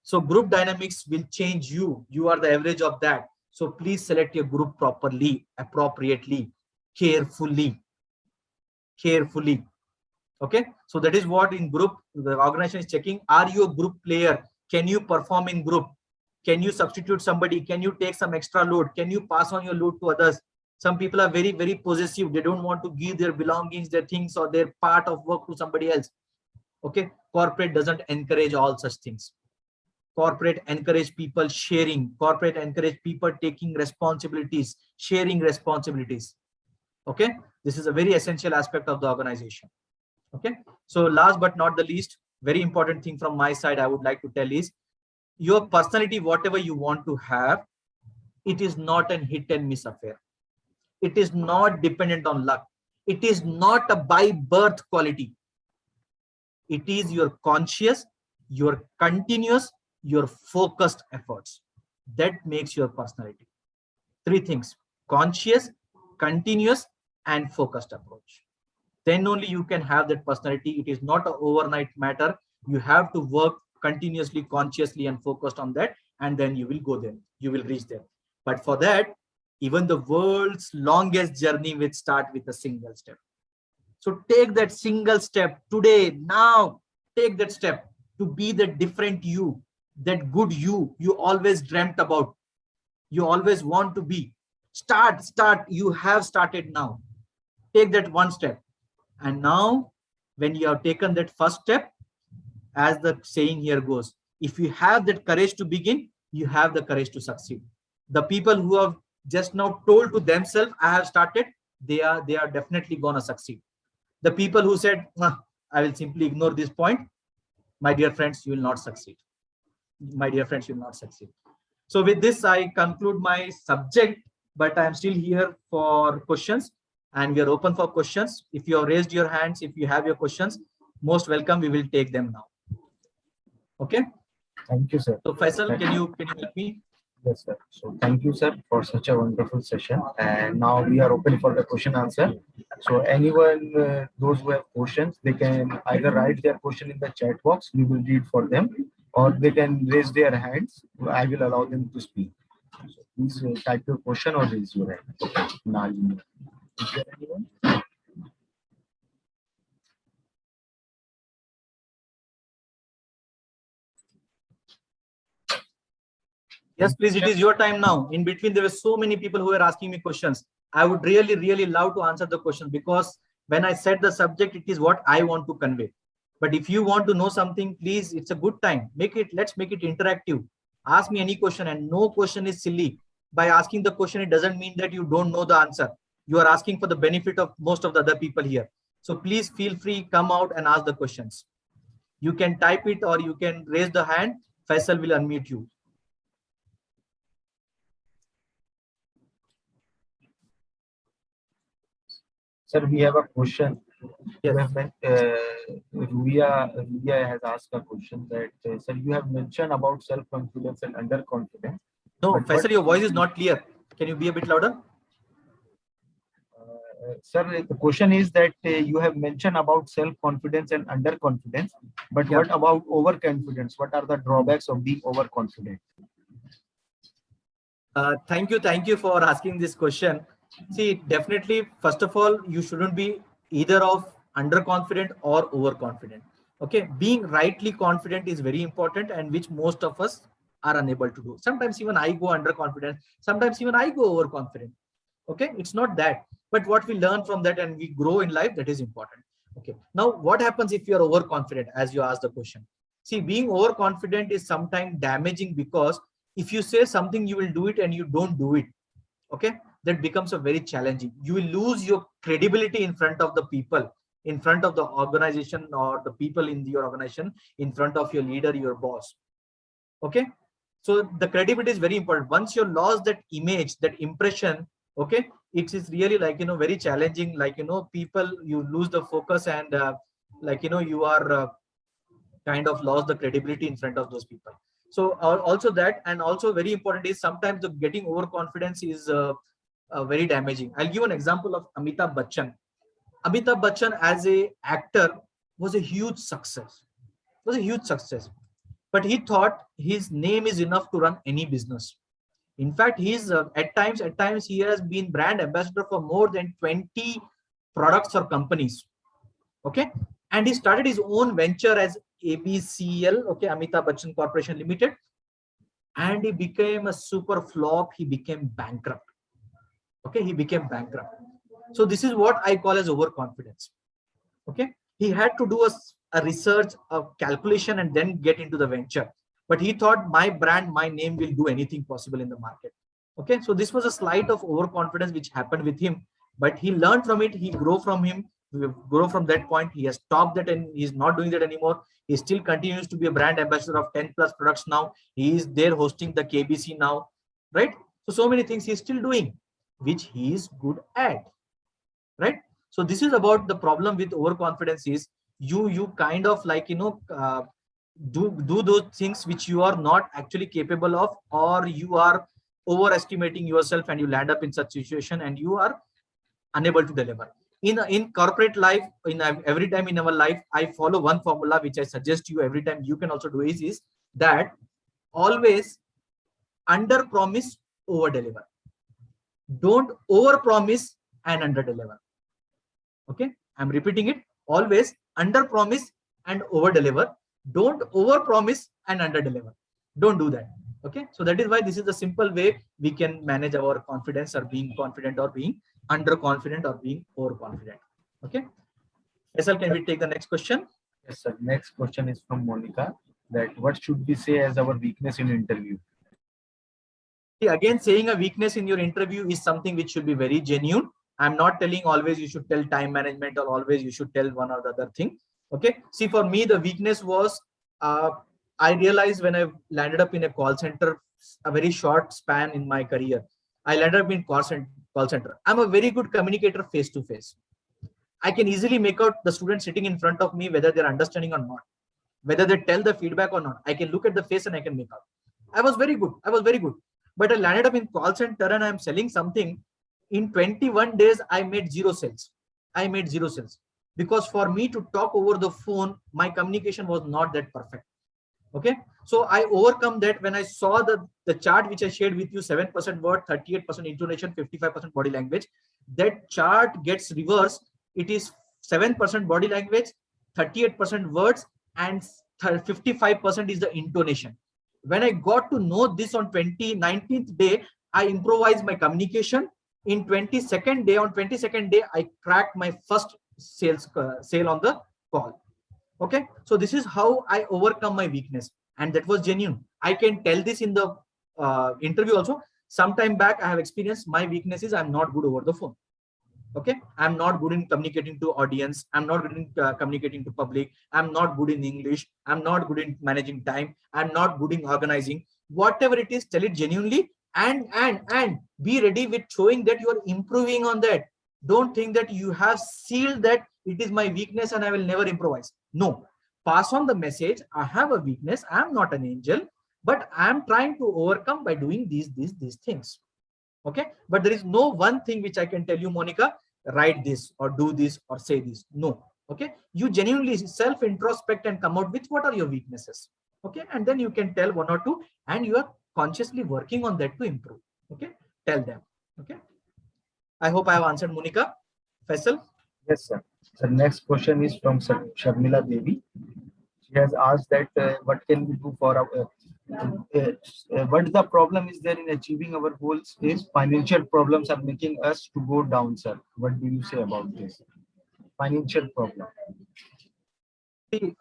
So group dynamics will change you. You are the average of that. So please select your group properly, appropriately, carefully. Okay. So that is what in group, the organization is checking. Are you a group player? Can you perform in group? Can you substitute somebody? Can you take some extra load? Can you pass on your load to others? Some people are very, very possessive. They don't want to give their belongings, their things, or their part of work to somebody else. Okay. Corporate doesn't encourage all such things. Corporate encourage people sharing. Corporate encourage people taking responsibilities, sharing responsibilities. Okay. This is a very essential aspect of the organization. Okay. So last but not the least, very important thing from my side I would like to tell is, your personality, whatever you want to have, it is not an hit and miss affair. It is not dependent on luck. It is not a by birth quality. It is your conscious, your continuous, your focused efforts that makes your personality. 3 things: conscious, continuous, and focused approach. Then only you can have that personality. It is not an overnight matter. You have to work continuously, consciously, and focused on that, and then you will go there. You will reach there. But for that, even the world's longest journey will start with a single step. So take that single step today, now. Take that step to be the different you, that good you always dreamt about, you always want to be. Start. You have started now. Take that one step. And now, when you have taken that first step, as the saying here goes, if you have that courage to begin, you have the courage to succeed. The people who have just now told to themselves, I have started, they are definitely gonna succeed. The people who said, I will simply ignore this point, my dear friends, you will not succeed. My dear friends, you will not succeed. So with this, I conclude my subject, but I am still here for questions, and we are open for questions. If you have raised your hands, if you have your questions, most welcome. We will take them now. Okay. Thank you, sir. So Faisal, can you help me? Yes, sir. So thank you, sir, for such a wonderful session. And now we are open for the question answer. So anyone, those who have questions, they can either write their question in the chat box, we will read for them, or they can raise their hands. I will allow them to speak. So please type your question or raise your hand. Okay. Now, is there anyone? Yes, please. It is your time now. In between, there were so many people who were asking me questions. I would really love to answer the question, because when I said the subject, it is what I want to convey. But if you want to know something, please, it's a good time. Let's make it interactive. Ask me any question, and no question is silly. By asking the question, it doesn't mean that you don't know the answer. You are asking for the benefit of most of the other people here. So please feel free, come out and ask the questions. You can type it or you can raise the hand. Faisal will unmute you. Sir, we have a question. Yes. Ruya has asked a question that, sir, you have mentioned about self-confidence and underconfidence. No, But Faisal, what- your voice is not clear. Can you be a bit louder? Sir, the question is that you have mentioned about self-confidence and underconfidence, but Yeah. what about overconfidence? What are the drawbacks of being overconfident? Thank you for asking this question. See, definitely, first of all, you shouldn't be either of underconfident or overconfident. Okay, being rightly confident is very important, and which most of us are unable to do. Sometimes even I go underconfident, sometimes even I go overconfident. Okay, it's not that, but what we learn from that and we grow in life, that is important. Okay, now what happens if you are overconfident, as you asked the question? See, being overconfident is sometimes damaging, because if you say something you will do it and you don't do it, okay, that becomes a very challenging. You will lose your credibility in front of the people, in front of the organization, or the people in your organization, in front of your leader, your boss. Okay, so the credibility is very important. Once you lost that image, that impression, okay, it is really like, very challenging. Like, people, you lose the focus, and like, you are kind of lost the credibility in front of those people. So also that, and also very important is sometimes the getting overconfidence is very damaging. I'll give an example of Amitabh Bachchan. Amitabh Bachchan as a actor was a huge success. But he thought his name is enough to run any business. In fact, he's at times he has been brand ambassador for more than 20 products or companies. Okay, and he started his own venture as ABCL, okay, Amitabh Bachchan Corporation Limited, and he became a super flop. He became bankrupt. Okay, he became bankrupt. So this is what I call as overconfidence. Okay, he had to do a research, a calculation, and then get into the venture. But he thought, my brand, my name will do anything possible in the market. Okay, so this was a slight of overconfidence which happened with him, but he learned from it. He grew from that point. He has stopped that and he's not doing that anymore. He still continues to be a brand ambassador of 10 plus products now. He is there hosting the KBC now, right? So many things he's still doing, which he is good at, right? So this is about the problem with overconfidence is you kind of like, do those things which you are not actually capable of, or you are overestimating yourself and you land up in such situation and you are unable to deliver. In corporate life, every time in our life, I follow one formula which I suggest you every time you can also do is that always under promise, over deliver. Don't over promise and under deliver. Okay, I'm repeating it. Always under promise and over deliver. Don't over promise and under deliver. Don't do that. Okay, so that is why this is the simple way we can manage our confidence, or being confident, or being underconfident, or being overconfident. Okay, Faisal, can we take the next question? Yes, sir. Next question is from Monica. That what should we say as our weakness in interview? See, again, saying a weakness in your interview is something which should be very genuine. I'm not telling always you should tell time management, or always you should tell one or the other thing. Okay. See, for me, the weakness was, I realized when I landed up in a call center, a very short span in my career, I landed up in call center. I'm a very good communicator face to face. I can easily make out the student sitting in front of me, whether they're understanding or not, whether they tell the feedback or not. I can look at the face and I can make out. I was very good. But I landed up in call center and I'm selling something. In 21 days, I made zero sales. Because for me to talk over the phone, my communication was not that perfect. Okay. So I overcome that when I saw the chart which I shared with you, 7% word, 38% intonation, 55% body language. That chart gets reversed. It is 7% body language, 38% words, and 55% is the intonation. When I got to know this on 19th day, I improvised my communication. In 22nd day, I cracked my first sale on the call. Okay, so this is how I overcome my weakness. and that was genuine. I can tell this in the interview also. Sometime back, I have experienced my weakness is I'm not good over the phone. Okay, I'm not good in communicating to audience. I'm not good in communicating to public. I'm not good in English. I'm not good in managing time. I'm not good in organizing. Whatever it is, tell it genuinely, and be ready with showing that you are improving on that. Don't think that you have sealed that it is my weakness and I will never improvise. No, pass on the message. I have a weakness. I'm not an angel, but I'm trying to overcome by doing these things. Okay, but there is no one thing which I can tell you, Monica, write this or do this or say this. No. Okay, you genuinely self introspect and come out with what are your weaknesses. Okay, and then you can tell one or two, and you are consciously working on that to improve. Okay, tell them. Okay, I hope I have answered, Monica. Faisal? Yes, sir. The next question is from Sharmila Devi. She has asked that what can we do for our what the problem is there in achieving our goals is financial problems are making us to go down, sir. What do you say about this? Financial problem. See,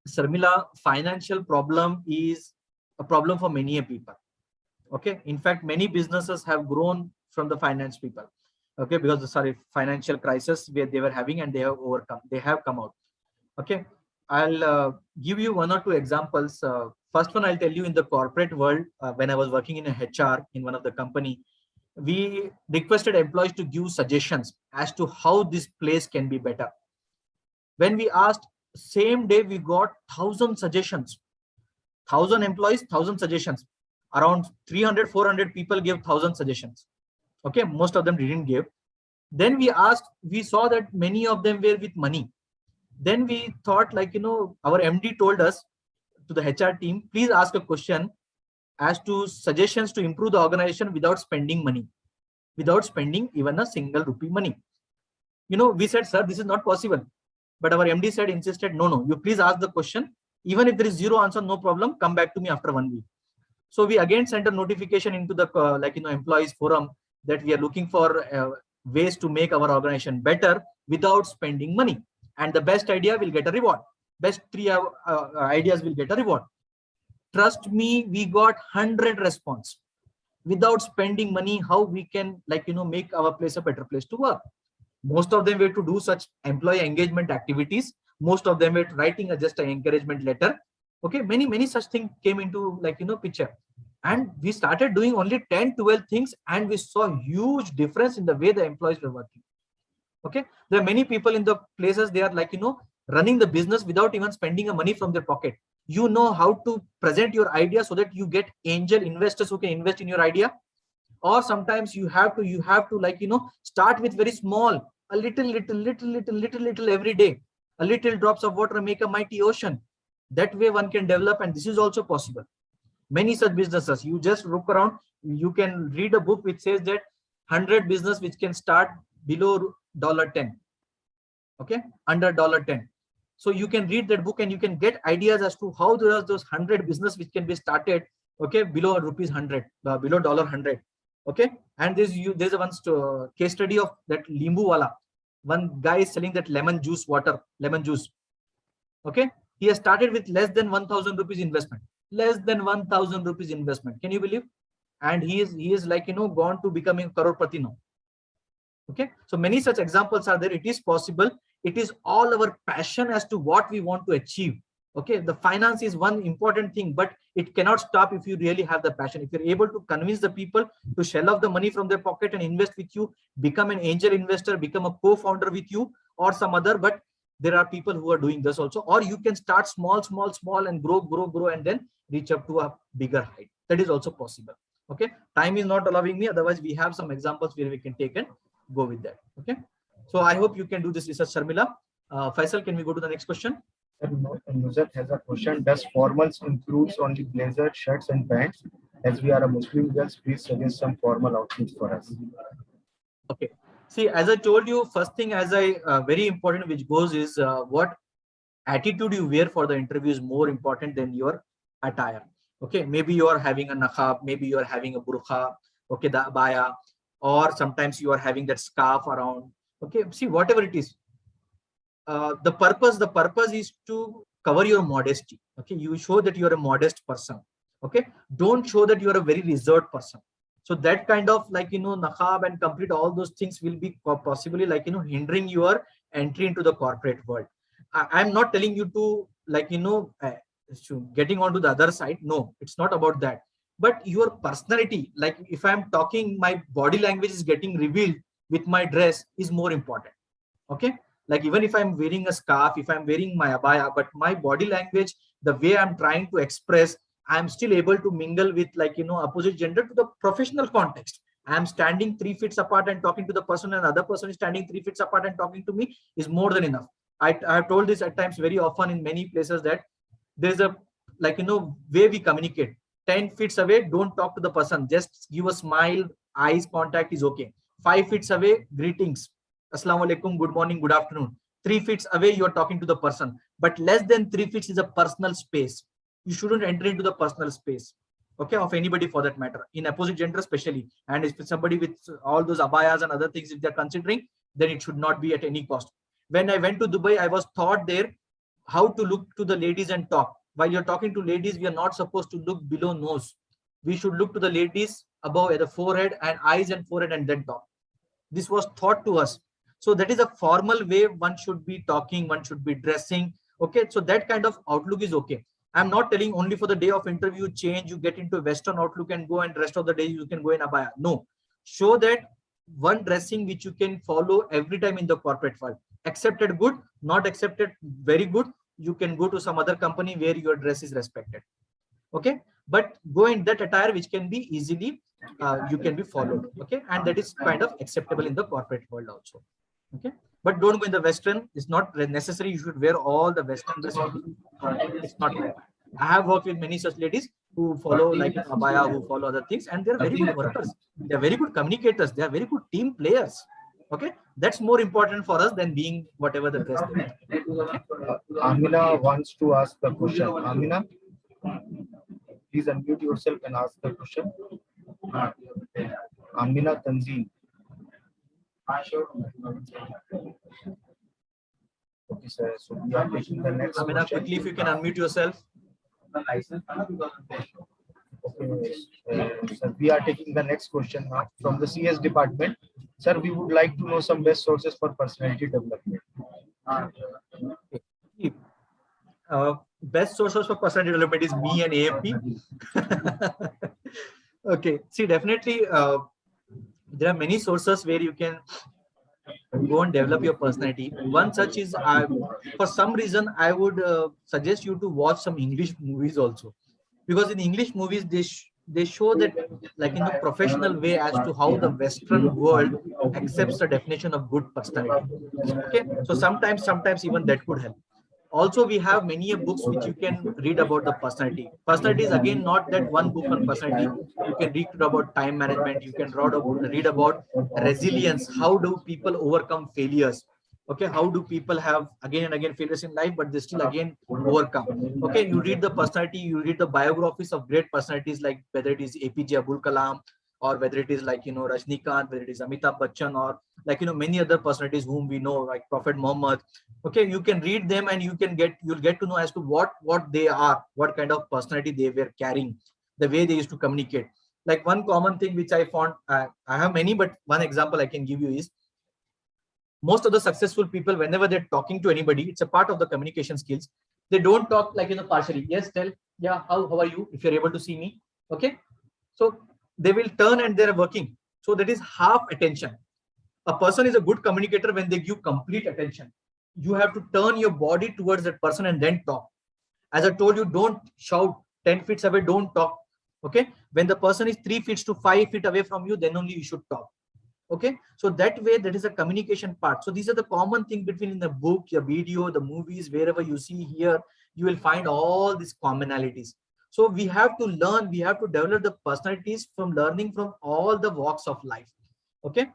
Sharmila, financial problem is a problem for many people. Okay, in fact, many businesses have grown from the finance people. Okay, because the financial crisis where they were having, and they have overcome, they have come out. Okay, I'll give you one or two examples. First one, I'll tell you, in the corporate world, when I was working in a HR in one of the company, we requested employees to give suggestions as to how this place can be better. When we asked, same day we got 1,000 suggestions. 1,000 employees, 1,000 suggestions. Around 300, 400 people gave 1,000 suggestions. Okay, most of them didn't give. Then we asked, we saw that many of them were with money. Then we thought, like, our MD told us, to the HR team, please ask a question as to suggestions to improve the organization without spending money, without spending even a single rupee money. We said, sir, this is not possible. But our MD said, insisted, no, you please ask the question. Even if there is zero answer, no problem, come back to me after 1 week. So we again sent a notification into the employees forum that we are looking for ways to make our organization better without spending money. And the best idea will get a reward. Best 3 ideas will get a reward. Trust me, we got 100 response. Without spending money, how we can make our place a better place to work. Most of them were to do such employee engagement activities. Most of them were writing just an encouragement letter. Okay, many such things came into picture. And we started doing only 10, 12 things, and we saw huge difference in the way the employees were working. Okay, there are many people in the places, they are running the business without even spending a money from their pocket. You know how to present your idea so that you get angel investors who can invest in your idea. Or sometimes you have to start with very small, a little every day. A little drops of water make a mighty ocean. That way one can develop, and this is also possible. Many such businesses, you just look around, you can read a book which says that 100 business which can start below $10. Okay, under $10. So you can read that book and you can get ideas as to how there are those 100 business which can be started, okay, below rupees 100, below $100. Okay, and there's a one case study of that Limbu Wala. One guy is selling that lemon juice. Okay, he has started with less than 1,000 rupees investment. Less than 1,000 rupees investment. Can you believe? And he is gone to becoming crorepati now. Okay, so many such examples are there. It is possible. It is all our passion as to what we want to achieve. Okay, the finance is one important thing, but it cannot stop if you really have the passion. If you're able to convince the people to shell off the money from their pocket and invest with you, become an angel investor, become a co-founder with you or some other, but there are people who are doing this also. Or you can start small and grow and then reach up to a bigger height. That is also possible. Okay, time is not allowing me. Otherwise, we have some examples where we can take and go with that. Okay, so I hope you can do this research, Sharmila. Faisal, can we go to the next question? Nuzat has a question. Does formals includes only blazer, shirts, and pants? As we are a Muslim girls, please suggest some formal outfits for us. Okay. See, as I told you, first thing, very important, which goes is what attitude you wear for the interview is more important than your attire. Okay, maybe you are having a naqab, maybe you are having a burqa, okay, the abaya, or sometimes you are having that scarf around. Okay, see, whatever it is, the purpose is to cover your modesty. Okay, you show that you're a modest person. Okay, don't show that you're a very reserved person. So that kind of naqab and complete all those things will be possibly hindering your entry into the corporate world. I'm not telling you to getting onto the other side. No, it's not about that. But your personality, like if I'm talking, my body language is getting revealed with my dress is more important. Okay, like even if I'm wearing a scarf, if I'm wearing my abaya, but my body language, the way I'm trying to express, I'm still able to mingle with opposite gender to the professional context. I'm standing 3 feet apart and talking to the person, and other person is standing 3 feet apart and talking to me is more than enough. I have told this at times very often in many places that there's a way we communicate. 10 feet away, don't talk to the person, just give a smile, eyes contact is okay. 5 feet away, greetings, assalamu alaikum, good morning, good afternoon. 3 feet away, you're talking to the person, but less than 3 feet is a personal space. You shouldn't enter into the personal space, okay, of anybody for that matter, in opposite gender especially. And if somebody with all those abayas and other things, if they're considering, then it should not be at any cost. When I went to Dubai, I was taught there how to look to the ladies and talk. While you're talking to ladies, we are not supposed to look below nose. We should look to the ladies above at the forehead and eyes and forehead and then talk. This was taught to us. So that is a formal way one should be talking, one should be dressing. Okay, so that kind of outlook is okay. I'm not telling only for the day of interview change, you get into Western outlook and go, and rest of the day you can go in abaya. No, show that one dressing which you can follow every time in the corporate world. Accepted good, not accepted very good, you can go to some other company where your dress is respected. Okay, but go in that attire which can be easily you can be followed. Okay, and that is kind of acceptable in the corporate world also. Okay, but don't go in the Western. It's not necessary you should wear all the Western dress. It's not like that. I have worked with many such ladies who follow like abaya, who follow other things, and they're very good workers. They're very good communicators. They are very good team players. Okay, that's more important for us than being whatever the dress. Okay? Amina wants to ask the question. Amina, please unmute yourself and ask the question. Amina Tanzeen. Okay, sir. So we are taking the next Amina, question. quickly, if you can unmute yourself. Okay, sir, we are taking the next question now from the CS department. Sir, we would like to know some best sources for personality development. Best sources for personality development is me and AMP. Okay, see, definitely there are many sources where you can go and develop your personality. One such is, for some reason, I would suggest you to watch some English movies also, because in English movies they show that like in a professional way as to how the Western world accepts the definition of good personality. Okay, so sometimes even that could help. Also, we have many books which you can read about the personality. Personality is again not that one book on personality. You can read about time management. You can read about resilience. How do people overcome failures? Okay, how do people have again and again failures in life, but they still again overcome? Okay, you read the personality, you read the biographies of great personalities, like whether it is APJ Abdul Kalam, or whether it is like Rajnikant, whether it is Amitabh Bachchan, or like many other personalities whom we know, like Prophet Muhammad. Okay, you can read them and you'll get to know as to what they are, what kind of personality they were carrying, the way they used to communicate. Like one common thing which I found, I have many, but one example I can give you is, most of the successful people, whenever they're talking to anybody, it's a part of the communication skills. They don't talk like partially. Yes, tell, yeah, how are you? If you're able to see me, okay. So they will turn and they're working. So that is half attention. A person is a good communicator when they give complete attention. You have to turn your body towards that person and then talk. As I told you, don't shout 10 feet away, don't talk. Okay. When the person is 3 feet to 5 feet away from you, then only you should talk. Okay, so that way, that is a communication part. So these are the common thing between in the book, your video, the movies, wherever you see here, you will find all these commonalities. So we have to learn, we have to develop the personalities from learning from all the walks of life. Okay,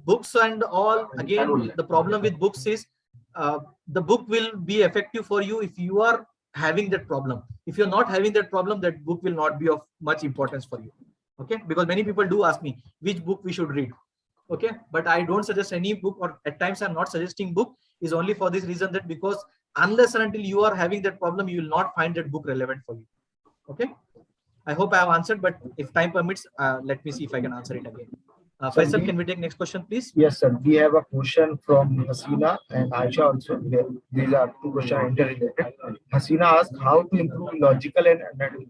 books and all, again, the problem with books is the book will be effective for you if you are having that problem. If you're not having that problem, that book will not be of much importance for you. Okay, because many people do ask me which book we should read. Okay, but I don't suggest any book, or at times I'm not suggesting book, is only for this reason that because Unless and until you are having that problem, you will not find that book relevant for you. Okay. I hope I have answered, but if time permits, let me see if I can answer it again. Sir, Faisal, can we take next question, please? Yes, sir. We have a question from Hasina and Aisha also. These are two questions interrelated. Hasina asked how to improve logical and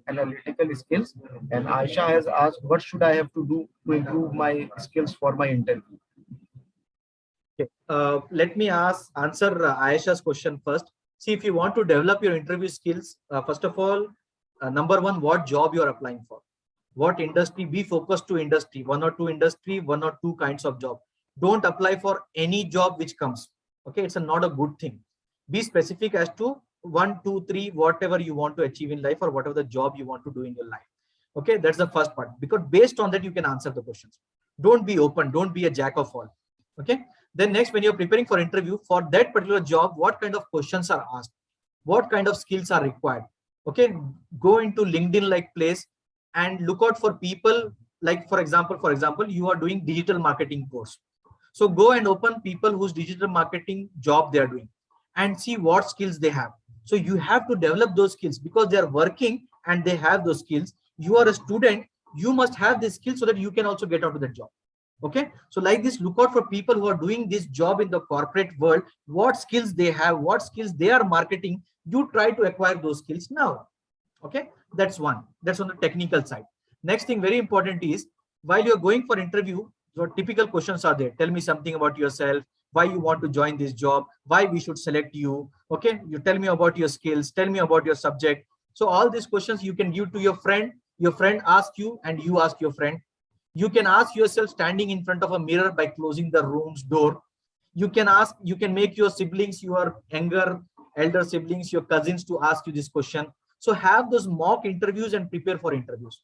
analytical skills, and Aisha has asked what should I have to do to improve my skills for my interview. Okay. Let me answer Aisha's question first. See, if you want to develop your interview skills, first of all, number one, what job you are applying for, what industry. Be focused to industry, one or two industry, one or two kinds of job. Don't apply for any job which comes. Okay, it's not a good thing. Be specific as to 1, 2, 3, whatever you want to achieve in life or whatever the job you want to do in your life. Okay, that's the first part, because based on that you can answer the questions. Don't be open, don't be a jack of all. Okay. Then next, when you're preparing for interview for that particular job, what kind of questions are asked, what kind of skills are required. Okay, go into LinkedIn like place and look out for people. Like for example, you are doing digital marketing course, so go and open people whose digital marketing job they are doing and see what skills they have. So you have to develop those skills because they are working and they have those skills. You are a student, you must have this skill so that you can also get out of that job. Okay, so like this, look out for people who are doing this job in the corporate world, what skills they have, what skills they are marketing. You try to acquire those skills now. Okay, that's one. That's on the technical side. Next thing, very important, is while you're going for interview, your typical questions are there. Tell me something about yourself, why you want to join this job, why we should select you. Okay, you tell me about your skills, tell me about your subject. So all these questions you can give to your friend asks you and you ask your friend. You can ask yourself standing in front of a mirror by closing the room's door. You can make your siblings, your younger elder siblings, your cousins to ask you this question. So have those mock interviews and prepare for interviews.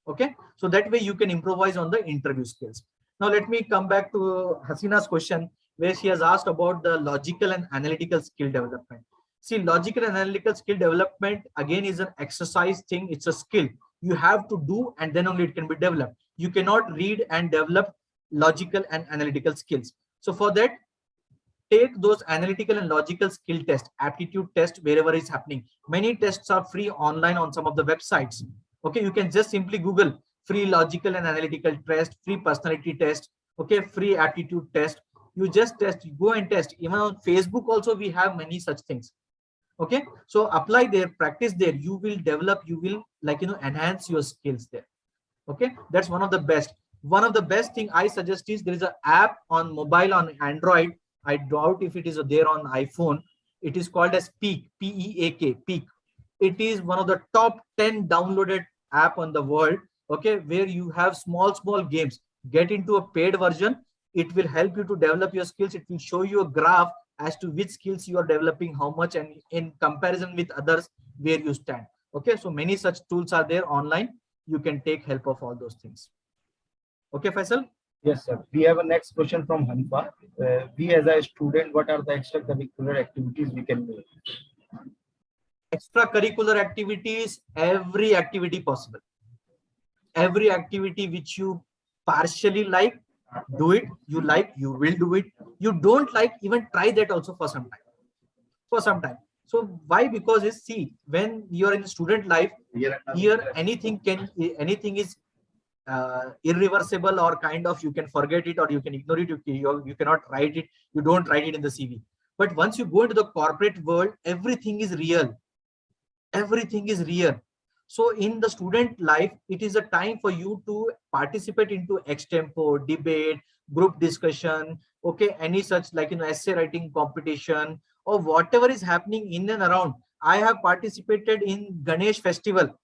Okay, so that way you can improvise on the interview skills. Now let me come back to Hasina's question, where she has asked about the logical and analytical skill development. See, logical and analytical skill development again is an exercise thing. It's a skill you have to do and then only it can be developed. You cannot read and develop logical and analytical skills. So for that, take those analytical and logical skill tests, aptitude test, wherever it's happening. Many tests are free online on some of the websites. Okay, you can just simply Google free logical and analytical test, free personality test, okay, free aptitude test. You just test, you go and test. Even on Facebook also we have many such things. Okay, so apply there, practice there. You will develop, you will enhance your skills there. Okay, that's one of the best. One of the best thing I suggest is there is an app on mobile on Android. I doubt if it is there on iPhone. It is called as Peak, P-E-A-K, Peak. It is one of the top 10 downloaded app on the world. Okay, where you have small games. Get into a paid version. It will help you to develop your skills. It will show you a graph as to which skills you are developing, how much, and in comparison with others, where you stand. Okay, so many such tools are there online. You can take help of all those things. Okay, Faisal? Yes, sir. We have a next question from Hanifa. We as a student, what are the extracurricular activities we can make? Extracurricular activities, every activity possible. Every activity which you partially like, do it. You like, you will do it. You don't like, even try that also for some time. So why? Because see, when you're in student life, here anything is irreversible, or kind of you can forget it or you can ignore it. You cannot write it. You don't write it in the CV. But once you go into the corporate world, everything is real. Everything is real. So in the student life, it is a time for you to participate into extempo, debate, group discussion, okay, any such essay writing competition or whatever is happening in and around. I have participated in Ganesh festival.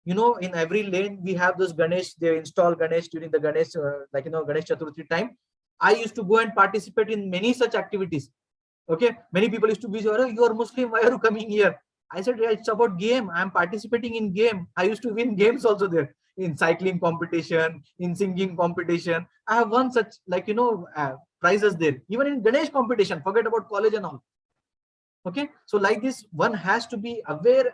In every lane we have those Ganesh, they install Ganesh during the Ganesh, Ganesh Chaturthi time. I used to go and participate in many such activities. Okay, many people used to be, oh, you are Muslim, why are you coming here? I said, yeah, it's about game. I'm participating in game. I used to win games also there, in cycling competition, in singing competition. I have won such prizes there. Even in Ganesh competition, forget about college and all. Okay, so like this, one has to be aware,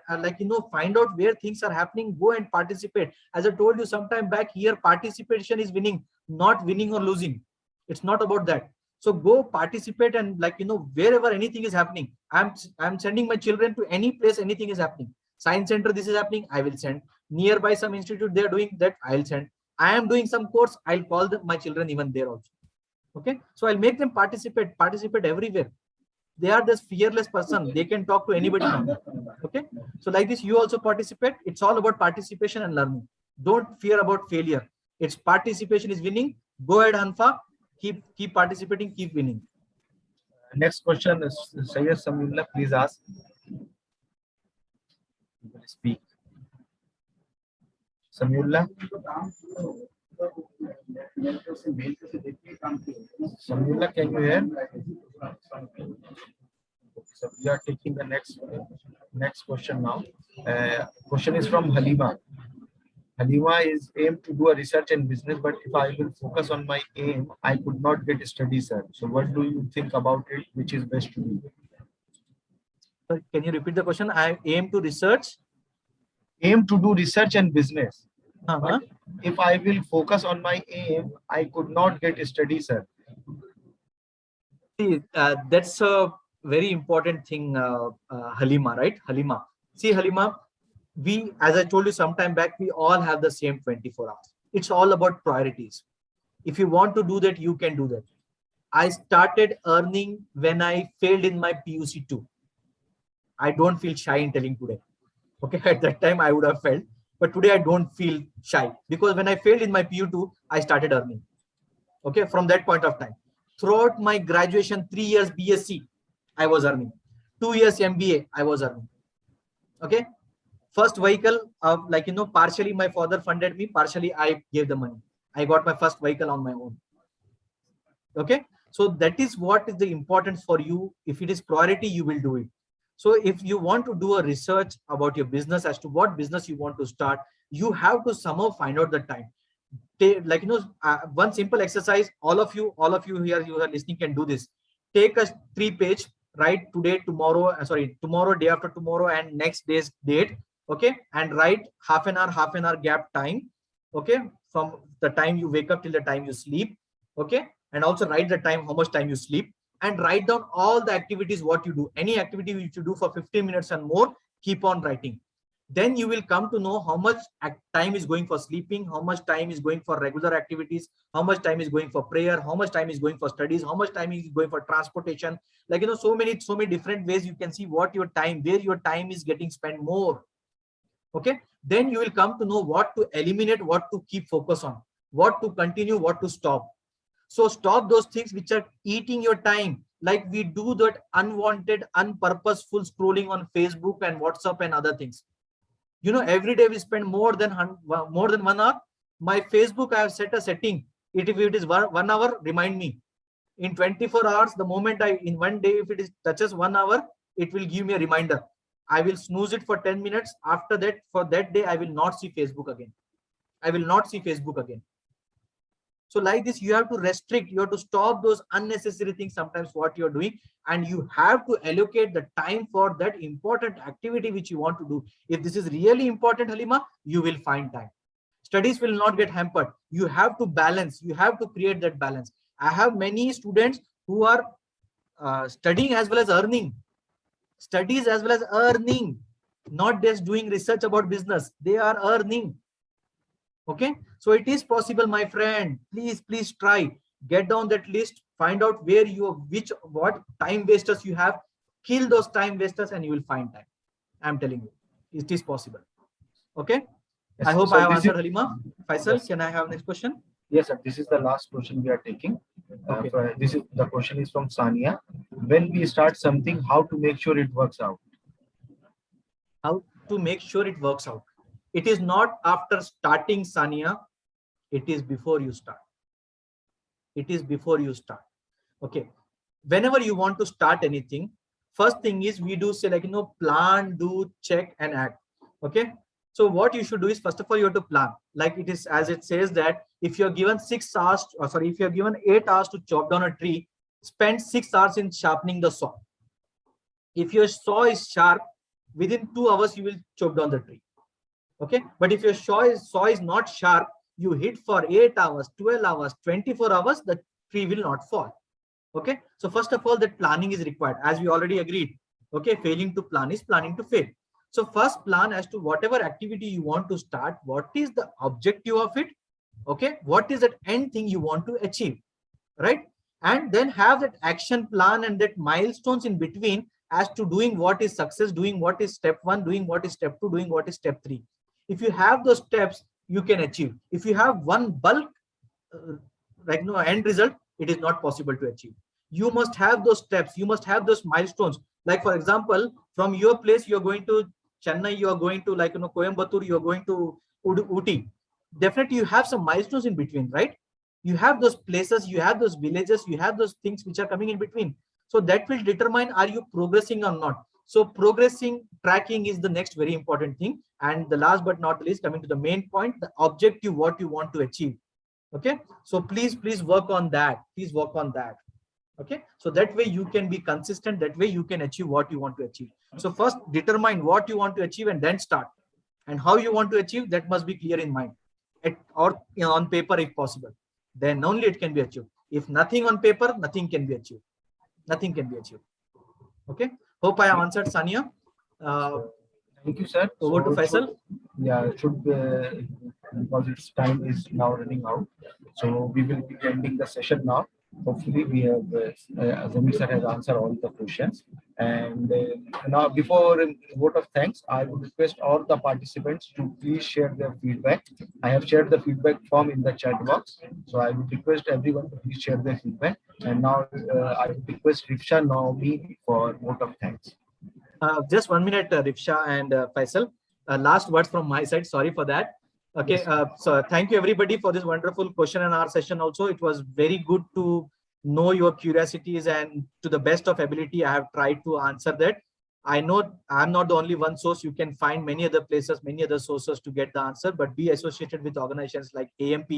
find out where things are happening, go and participate. As I told you sometime back, here participation is winning, not winning or losing. It's not about that. So go participate, and like, wherever anything is happening, I'm sending my children to any place, anything is happening. Science center, this is happening, I will send. Nearby some institute, they're doing that, I'll send. I am doing some course, I'll call my children even there also. Okay. So I'll make them participate everywhere. They are this fearless person. They can talk to anybody now. Okay. So like this, you also participate. It's all about participation and learning. Don't fear about failure. It's participation is winning. Go ahead, Hanfa. Keep participating, keep winning. Next question is Sayyid Samullah. Please ask. Speak. Samullah. Samullah, can you hear? So we are taking the next question now. Question is from Halima. Halima is aimed to do a research and business, but if I will focus on my aim, I could not get a study, sir. So what do you think about it? Which is best to do? Sir, can you repeat the question? I aim to research. Aim to do research and business. Uh-huh. If I will focus on my aim, I could not get a study, sir. See, that's a very important thing, Halima, right? Halima. See, Halima, we, as I told you some time back, we all have the same 24 hours. It's all about priorities. If you want to do that, you can do that. I started earning when I failed in my PUC 2. I don't feel shy in telling today. Okay, at that time I would have felt, but today I don't feel shy, because when I failed in my PU2, I started earning. Okay, from that point of time. Throughout my graduation, 3 years BSc, I was earning. 2 years MBA, I was earning. Okay. First vehicle, partially my father funded me, partially I gave the money. I got my first vehicle on my own. Okay. So that is what is the importance for you. If it is priority, you will do it. So if you want to do a research about your business as to what business you want to start, you have to somehow find out the time. One simple exercise, all of you here, you are listening, can do this. Take a 3-page, write today, tomorrow, day after tomorrow, and next day's date. Okay. And write half an hour gap time. Okay. From the time you wake up till the time you sleep. Okay. And also write the time, how much time you sleep, and write down all the activities, what you do. Any activity which you do for 15 minutes and more, keep on writing. Then you will come to know how much time is going for sleeping, how much time is going for regular activities, how much time is going for prayer, how much time is going for studies, how much time is going for transportation. So many different ways you can see what your time, where your time is getting spent more. Okay. Then you will come to know what to eliminate, what to keep focus on, what to continue, what to stop. So stop those things which are eating your time. Like we do that unwanted, unpurposeful scrolling on Facebook and WhatsApp and other things. Every day we spend more than 1 hour. My Facebook, I have set a setting. If it is 1 hour, remind me. In 24 hours, the moment in one day, if it touches 1 hour, it will give me a reminder. I will snooze it for 10 minutes. After that, for that day, I will not see Facebook again. I will not see Facebook again. So like this, you have to restrict, you have to stop those unnecessary things sometimes what you're doing, and you have to allocate the time for that important activity which you want to do. If this is really important, Halima, you will find time. Studies will not get hampered. You have to balance. You have to create that balance. I have many students who are studying as well as earning. Studies as well as earning. Not just doing research about business. They are earning. Okay, so it is possible, my friend. Please try. Get down that list. Find out where what time wasters you have. Kill those time wasters, and you will find time. I'm telling you, it is possible. Okay. Yes, I hope I have answered, Halima. Faisal, yes. Can I have next question? Yes, sir. This is the last question we are taking. Okay. The question is from Sania. When we start something, how to make sure it works out? How to make sure it works out? It is not after starting, Sania. It is before you start. It is before you start. Okay. Whenever you want to start anything, first thing is we do say plan, do, check, and act. Okay. So what you should do is, first of all, you have to plan. Like it is, as it says that if you're given 6 hours, if you're given 8 hours to chop down a tree, spend 6 hours in sharpening the saw. If your saw is sharp, within 2 hours, you will chop down the tree. Okay. But if your saw is not sharp, you hit for 8 hours, 12 hours, 24 hours, the tree will not fall. Okay, so first of all, that planning is required, as we already agreed. Okay, failing to plan is planning to fail. So first plan as to whatever activity you want to start, what is the objective of it? Okay, what is that end thing you want to achieve, right? And then have that action plan and that milestones in between as to doing what is success, doing what is step one, doing what is step two, doing what is step three. If you have those steps, you can achieve. If you have one bulk uh, like no end result, it is not possible to achieve. You must have those steps, you must have those milestones. Like for example, from your place you're going to Chennai, you are going to Coimbatore, you're going to Uti. Definitely you have some milestones in between, right? You have those places, you have those villages, you have those things which are coming in between. So that will determine are you progressing or not. So progressing, tracking is the next very important thing. And the last but not the least, coming to the main point, the objective, what you want to achieve. Okay, so please work on that, please work on that. Okay, so that way you can be consistent, that way you can achieve what you want to achieve. So first determine what you want to achieve and then start. And how you want to achieve, that must be clear in mind, or on paper if possible. Then only it can be achieved. If nothing on paper, nothing can be achieved, nothing can be achieved. Okay, hope I have answered, Sania. Thank you, sir. Over to Faisal. Because its time is now running out, so we will be ending the session now. Hopefully, we have Zamir sir has answered all the questions. And now, before vote of thanks, I would request all the participants to please share their feedback. I have shared the feedback form in the chat box, so I would request everyone to please share their feedback. And now, I would request Rifsha Naomi for vote of thanks. Just 1 minute, Rifsha and Faisal. Last words from my side. Sorry for that. Okay, Yes. so thank you everybody for this wonderful question and answer session. Also, it was very good to know your curiosities, and to the best of ability, I have tried to answer that. I know I'm not the only one source. You can find many other places, many other sources to get the answer, but be associated with organizations like AMP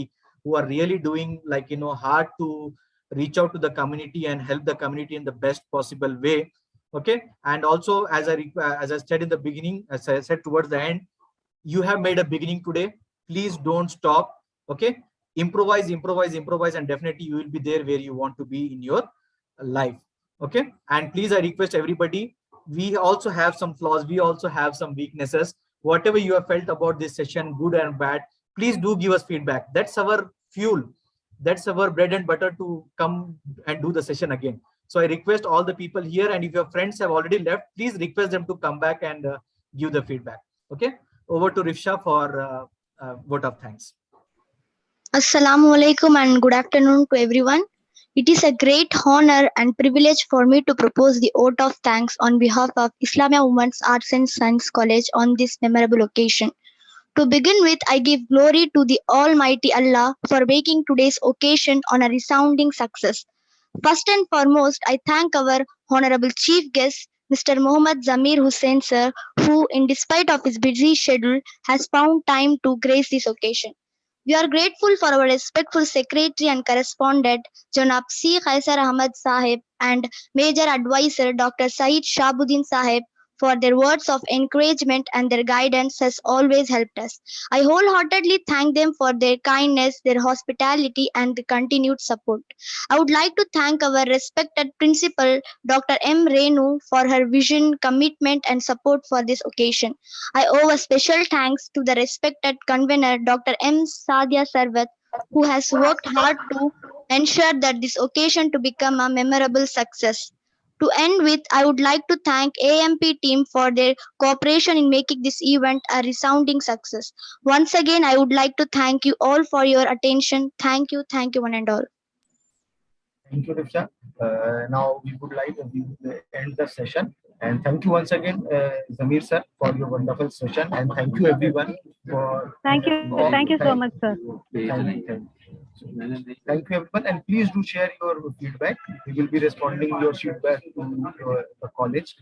who are really doing hard to reach out to the community and help the community in the best possible way. Okay, and also as I said in the beginning, as I said towards the end, you have made a beginning today. Please don't stop. Okay, improvise, improvise, improvise, and definitely you will be there where you want to be in your life. Okay, and please, I request everybody, we also have some flaws, we also have some weaknesses. Whatever you have felt about this session, good and bad, please do give us feedback. That's our fuel, that's our bread and butter to come and do the session again. So I request all the people here, and if your friends have already left, please request them to come back and give the feedback. Okay, over to Rifsha for vote of thanks. Assalamu alaikum and good afternoon to everyone. It is a great honor and privilege for me to propose the vote of thanks on behalf of Islamia Women's Arts and Science College on this memorable occasion. To begin with, I give glory to the Almighty Allah for making today's occasion on a resounding success. First and foremost, I thank our Honorable Chief Guest, Mr. Mohammad Zamir Hussain sir, who, in despite of his busy schedule, has found time to grace this occasion. We are grateful for our respectful secretary and correspondent, Janab C. Khaisar Ahmad Sahib, and major advisor, Dr. Saeed Shabuddin Sahib, for their words of encouragement, and their guidance has always helped us. I wholeheartedly thank them for their kindness, their hospitality, and the continued support. I would like to thank our respected principal, Dr. M. Renu, for her vision, commitment, and support for this occasion. I owe a special thanks to the respected convener, Dr. M. Sadia Sarvat, who has worked hard to ensure that this occasion to become a memorable success. To end with, I would like to thank AMP team for their cooperation in making this event a resounding success. Once again, I would like to thank you all for your attention. Thank you one and all. Thank you, Rifsha. Now we would like to end the session. And thank you once again, Zamir sir, for your wonderful session. And thank you everyone for. Thank you so much, sir. Thank you everyone, and please do share your feedback. We will be responding your feedback to the college.